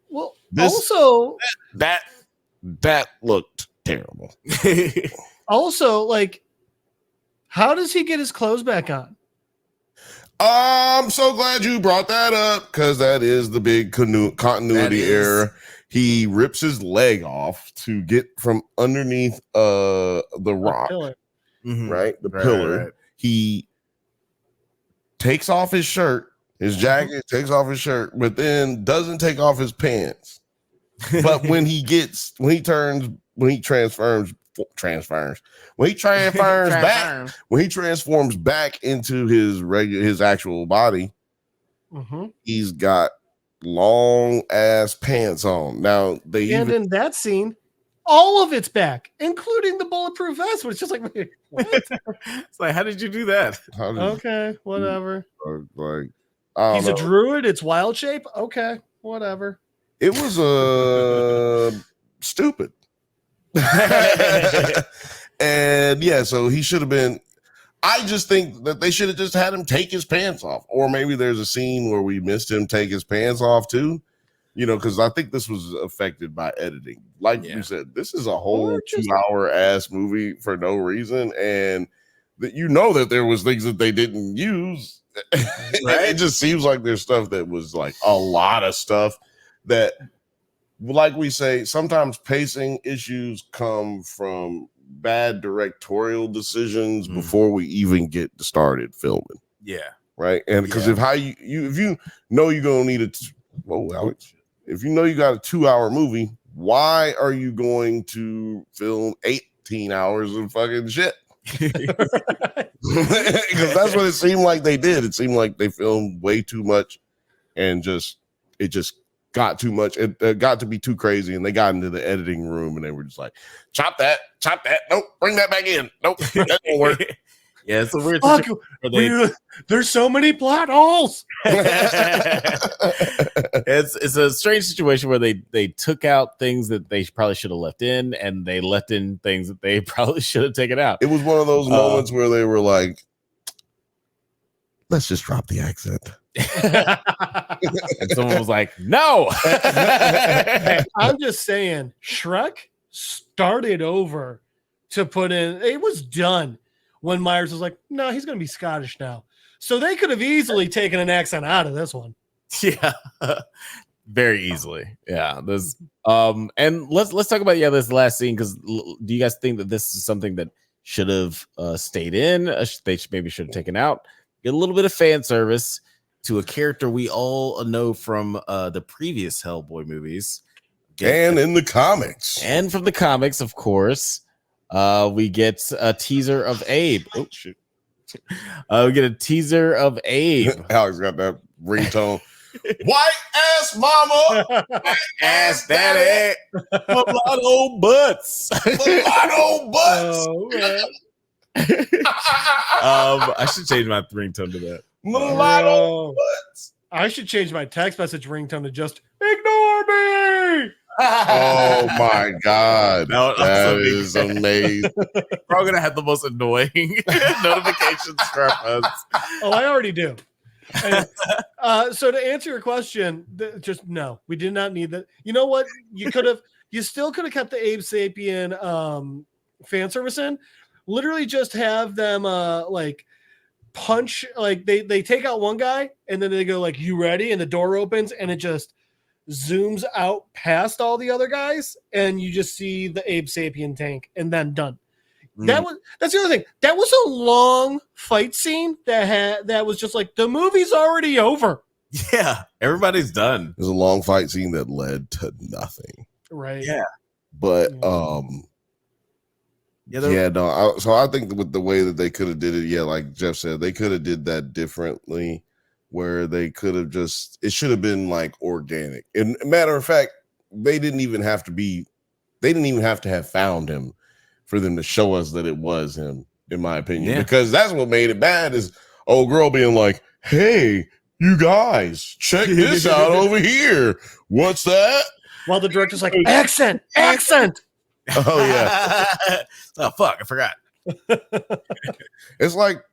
Well, also that looked terrible. Also, like, how does he get his clothes back on? I'm so glad you brought that up because that is the big continuity error. He rips his leg off to get from underneath the rock. right? The pillar. Right. He takes off his shirt, his jacket, takes off his shirt, but then doesn't take off his pants. But when he transforms back into his actual body, he's got long ass pants on. Now in that scene, all of it's back, including the bulletproof vest, which is just like, wait, what? It's like, how did you do that? Okay, whatever. Like, he's a druid. It's wild shape. Okay, whatever. It was stupid. And yeah, so he should have been. I just think that they should have just had him take his pants off, or maybe there's a scene where we missed him take his pants off too. Because I think this was affected by editing. Like you said, this is a whole 2-hour ass movie for no reason, and that that there was things that they didn't use. Right? It just seems like there's stuff that was like a lot of stuff that, like we say, sometimes pacing issues come from bad directorial decisions before we even get started filming. Yeah. Right. And because if you know you're gonna need Alex, if you know you got a 2-hour movie, why are you going to film 18 hours of fucking shit? Because that's what it seemed like they did. It seemed like they filmed way too much, and it just got too much. It got to be too crazy, and they got into the editing room, and they were just like, chop that. Nope, bring that back in. Nope, that didn't work. Yeah, it's a weird situation. There's so many plot holes. It's a strange situation where they took out things that they probably should have left in, and they left in things that they probably should have taken out. It was one of those moments where they were like, let's just drop the accent. And someone was like, no. I'm just saying, Shrek started over to put in, it was done when Myers was like, no, he's going to be Scottish now. So they could have easily taken an accent out of this one. Yeah, very easily. Yeah. There's and let's talk about this last scene, because do you guys think that this is something that should have stayed in? They maybe should have taken out. Get a little bit of fan service to a character we all know from the previous Hellboy movies, and in the comics, and from the comics, of course. We get a teaser of Abe. Oh shit! We get a teaser of Abe. Alex got that ringtone. White ass mama, white ass daddy, mulatto butts, mulatto butts. I should change my ringtone to that. Mulatto butts. I should change my text message ringtone to just ignore me. Oh my god, that is amazing. We're all gonna have the most annoying notifications for our phones. Oh, I already do. And, so to answer your question, just no, we did not need that. You know what? You still could have kept the Abe Sapien fan service in. Literally just have them like punch, like they take out one guy and then they go like, you ready? And the door opens and it just zooms out past all the other guys, and you just see the Abe Sapien tank, and then done. That's the other thing. That was a long fight scene that was just like, the movie's already over. Yeah, everybody's done. There's a long fight scene that led to nothing. Right. Yeah. But so I think with the way that they could have did it, like Jeff said, they could have did that differently, where they could have it should have been like organic. And matter of fact, they didn't even have to have found him for them to show us that it was him, in my opinion, because that's what made it bad, is old girl being like, hey, you guys, check this out over here. What's that? While the director's like, accent. Oh yeah. Oh fuck, I forgot. It's like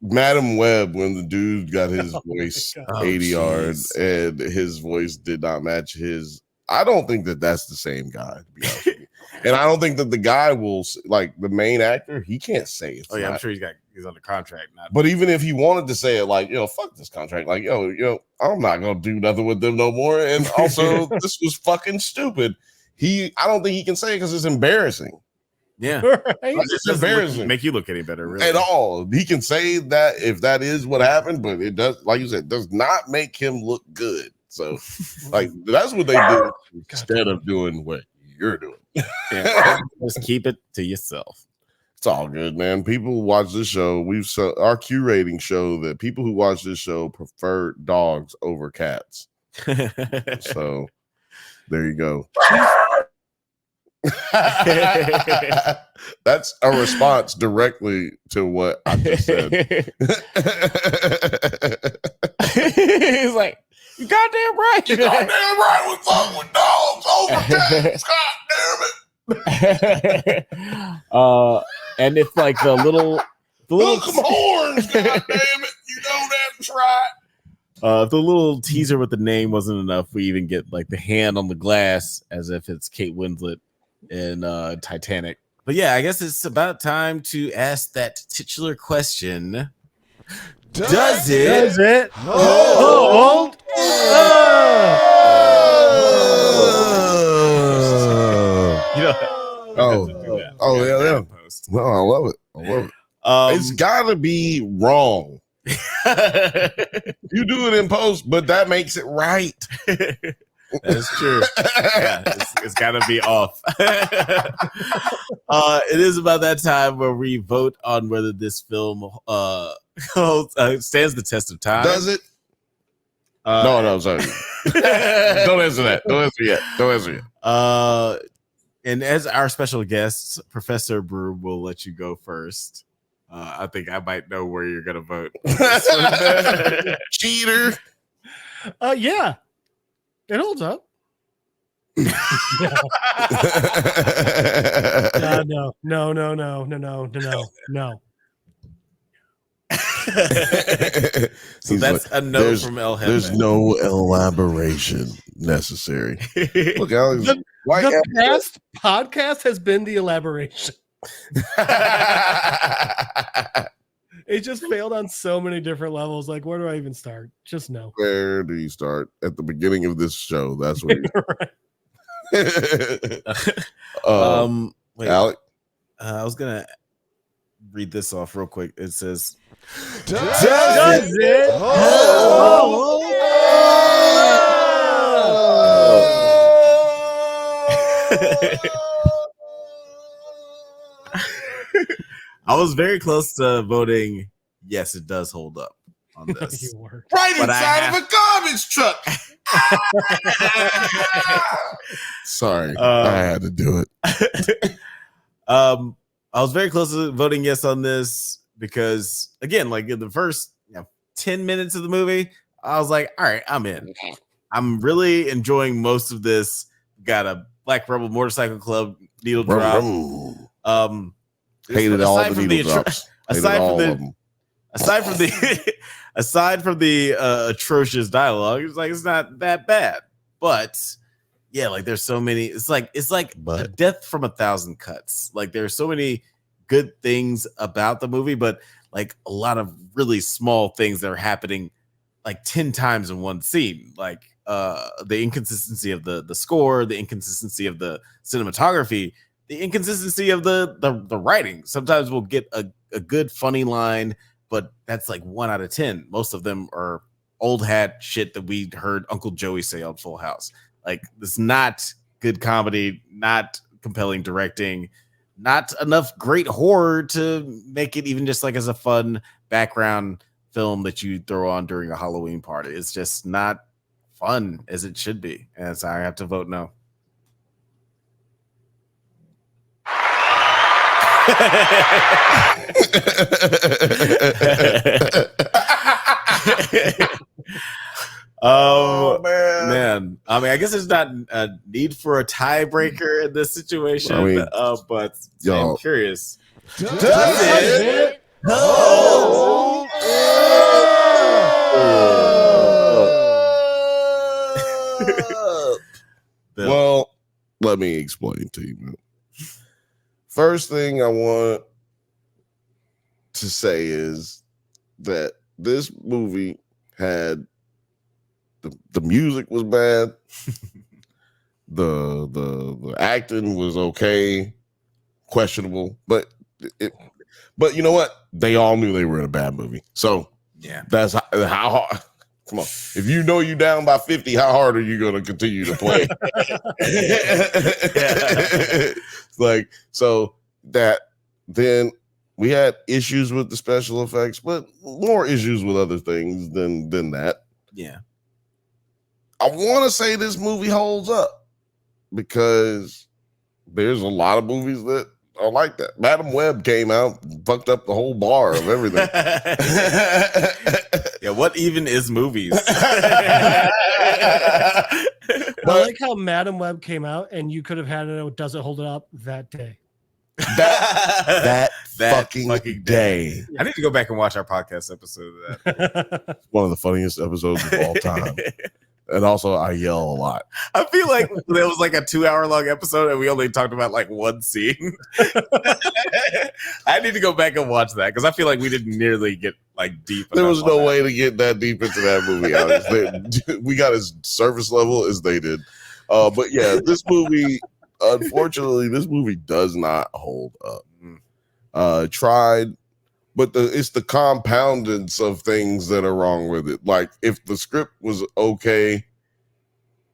Madam Web when the dude got his voice 80 yards and his voice did not match his. I don't think that that's the same guy, to be honest with you. And I don't think that the guy will, like the main actor, he can't say it. I'm sure he's under contract. But even if he wanted to say it, like, fuck this contract, like, I'm not gonna do nothing with them no more. And also, this was fucking stupid. I don't think he can say it because it's embarrassing. Yeah. Right? It's embarrassing. Make you look any better, really. At all. He can say that if that is what happened, but it does, like you said, does not make him look good. So, like, that's what they do instead of doing what you're doing. Yeah. Just keep it to yourself. It's all good, man. People who watch this show, our Q ratings show that people who watch this show prefer dogs over cats. So there you go. That's a response directly to what I just said. He's like, you goddamn right. You goddamn right. We fuck with dogs over cats. God damn it. And if like the little Hook 'em horns, god damn it. You know that's right. If the little teaser with the name wasn't enough, we even get like the hand on the glass as if it's Kate Winslet in Titanic. But yeah, I guess it's about time to ask that titular question. Does it hold? You know, yeah. No, I love it. It's gotta be wrong. You do it in post, but that makes it right. That's true. Yeah, it's got to be off. It is about that time where we vote on whether this film stands the test of time. Does it? No, sorry. Don't answer that. Don't answer yet. And as our special guest, Professor Broom will let you go first. I think I might know where you're gonna vote. Cheater. Yeah. It holds up. No. So that's a no from El Jefe. There's no elaboration necessary. Look, Alex, the past podcast has been the elaboration. It just failed on so many different levels. Like, where do I even start? Just no. Where do you start? At the beginning of this show. That's where you wait, Alec? I was gonna read this off real quick. It says, Does it hold? I was very close to voting yes, it does hold up on this. You were. Right inside of a garbage truck. Sorry, I had to do it. I was very close to voting yes on this because, again, like in the first 10 minutes of the movie, I was like, all right, I'm in. I'm really enjoying most of this. Got a Black Rebel Motorcycle Club needle drop. Hated all the needle drops. Aside from the atrocious dialogue, it's not that bad. But yeah, like there's so many. It's like a death from 1,000 cuts. Like there's so many good things about the movie, but like a lot of really small things that are happening like 10 times in one scene. Like the inconsistency of the score, the inconsistency of the cinematography, the inconsistency of the writing. Sometimes we'll get a good funny line, but that's like 1 out of 10. Most of them are old hat shit that we heard Uncle Joey say on Full House. Like, it's not good comedy, not compelling directing, not enough great horror to make it even just like as a fun background film that you throw on during a Halloween party. It's just not fun as it should be. And so I have to vote no. Oh man. I mean, I guess there's not a need for a tiebreaker in this situation. I mean, but y'all, I'm curious. Does it hold? Well, let me explain to you, man. First thing I want to say is that this movie had the music was bad, the acting was okay, questionable, but you know what? They all knew they were in a bad movie. So yeah, that's how hard. Come on, if you know you down by 50, how hard are you going to continue to play? Like, so that then we had issues with the special effects, but more issues with other things than that. Yeah. I want to say this movie holds up because there's a lot of movies that are like that. Madam Web came out, fucked up the whole bar of everything. Yeah, what even is movies? I like how Madam Web came out and you could have had it. Does it hold it up that day? That fucking day. I need to go back and watch our podcast episode of that. One of the funniest episodes of all time. And also, I yell a lot. I feel like there was like a 2-hour long episode and we only talked about like one scene. I need to go back and watch that because I feel like we didn't nearly get like deep. There was no way to get that deep into that movie. We got as surface level as they did. But yeah, this movie, unfortunately, this movie does not hold up. Tried, but it's the compoundance of things that are wrong with it. Like if the script was okay,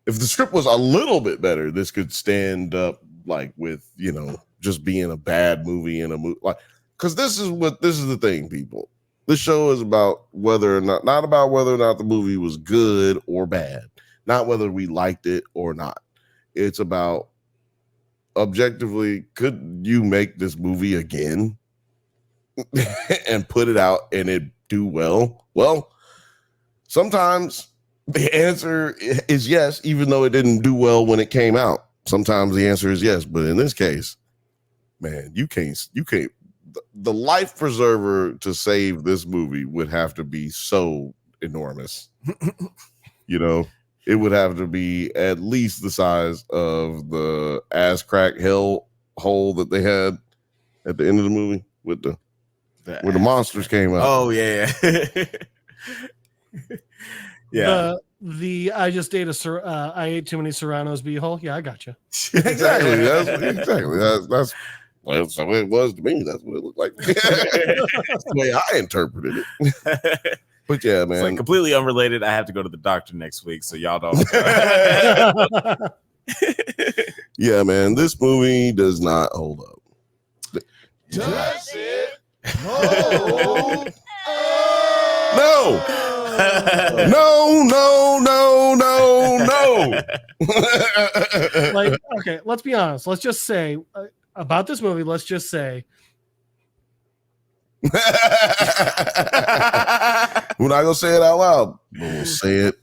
if the script was a little bit better, this could stand up like with, you know, just being a bad movie in a movie. Like, because this is the thing, people. This show is about whether or not about whether or not the movie was good or bad, not whether we liked it or not. It's about objectively, could you make this movie again and put it out and it do well? Well, sometimes the answer is yes, even though it didn't do well when it came out. Sometimes the answer is yes, but in this case, man, you can't. The life preserver to save this movie would have to be so enormous. You know, it would have to be at least the size of the ass crack hell hole that they had at the end of the movie with where the monsters came out. Oh yeah. Yeah. The I just ate I ate too many Serranos beehole. Yeah, I got you. Exactly. That's the way it was to me. That's what it looked like. That's the way I interpreted it. But yeah, man. It's like completely unrelated. I have to go to the doctor next week, so y'all don't. Yeah, man. This movie does not hold up. Does it? No. Like, okay, let's be honest. Let's just say about this movie. Let's just say we're not gonna say it out loud, but we'll say it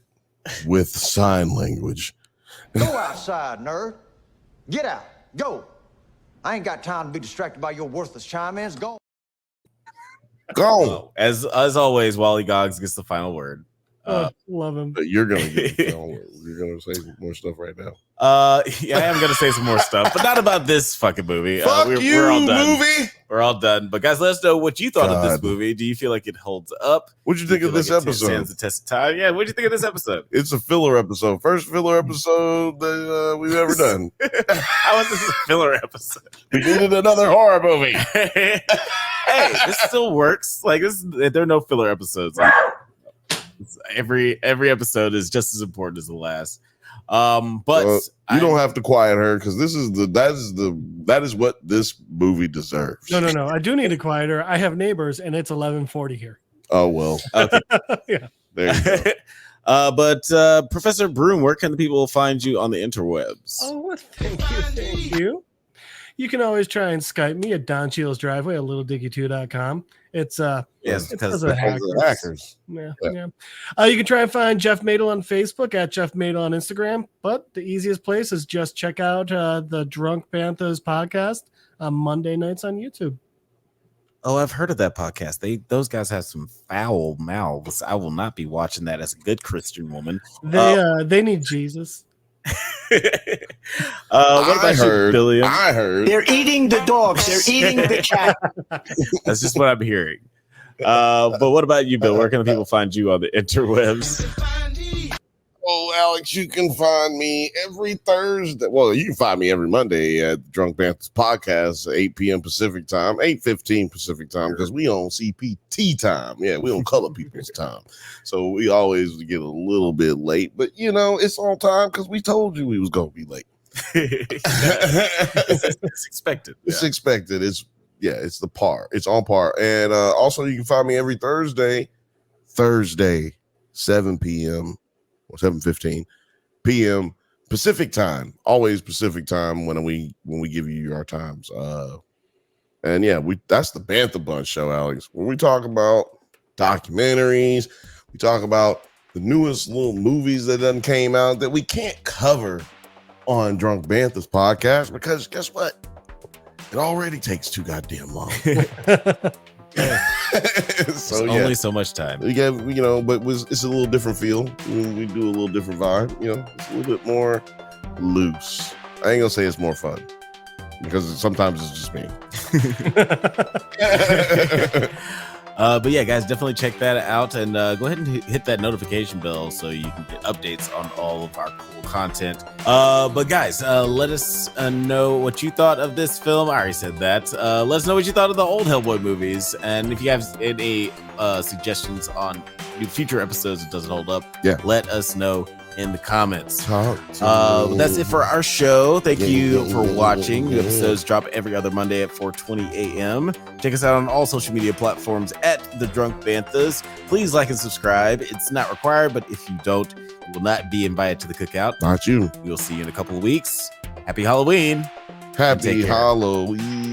with sign language. Go outside, nerd. Get out. Go. I ain't got time to be distracted by your worthless chime-ins. Go. Go. As always, Wally Goggs gets the final word. love him. But you're gonna get the final word. You're gonna say more stuff right now. Yeah, I am gonna say some more stuff, but not about this fucking movie. Fuck we're all done. Movie. We're all done. But guys, let us know what you thought of this movie. Do you feel like it holds up? What'd you think of this episode? Stands the test of time. Yeah, what'd you think of this episode? It's a filler episode. First filler episode that we've ever done. How was this a filler episode? We needed another horror movie. Hey, this still works. Like there are no filler episodes. Like, every episode is just as important as the last. But you don't have to quiet her because that is what this movie deserves. No. I do need to quiet her. I have neighbors, and it's 11:40 here. Oh well. Okay. Yeah. There you go. But Professor Broom, where can the people find you on the interwebs? Oh, thank you. You can always try and Skype me at Don Cheadle's driveway at littlediggy2.com. It's yes, because of hackers. Yeah. You can try and find Jeff Madel on Facebook at Jeff Madel on Instagram, but the easiest place is just check out the Drunk Banthas podcast on Monday nights on YouTube. Oh, I've heard of that podcast. Those guys have some foul mouths. I will not be watching that as a good Christian woman. They need Jesus. What about you, Billiam? I heard They're eating the dogs. They're eating the cat. That's just what I'm hearing. But what about you, Bill? Where can the people find you on the interwebs? Oh, Alex, you can find me every Thursday. Well, you can find me every Monday at Drunk Banthas Podcast, 8 p.m. Pacific time, 8:15 Pacific time, because we on CPT time. Yeah, we on color people's time. So we always get a little bit late, but it's on time because we told you we was going to be late. It's expected. It's expected. It's the par. It's on par. And also you can find me every Thursday, 7 p.m. or 7:15 p.m. Pacific time. Always Pacific time when we give you our times. And yeah, that's the Bantha Bunch show, Alex. When we talk about documentaries, we talk about the newest little movies that done came out that we can't cover on Drunk Banthas Podcast because guess what? It already takes too goddamn long. So only so much time. We get, but it's a little different feel. We do a little different vibe. It's a little bit more loose. I ain't gonna say it's more fun because sometimes it's just me. But yeah, guys, definitely check that out and go ahead and hit that notification bell so you can get updates on all of our cool content. But guys, let us know what you thought of this film. I already said that. Let us know what you thought of the old Hellboy movies, and if you have any suggestions on future episodes that doesn't hold up, let us know in the comments. That's it for our show. Thank you for watching. New episodes drop every other Monday at 4:20 a.m. Check us out on all social media platforms at The Drunk Banthas. Please like and subscribe. It's not required, but if you don't, you will not be invited to the cookout. Not you. We'll see you in a couple of weeks. Happy Halloween. Happy Halloween.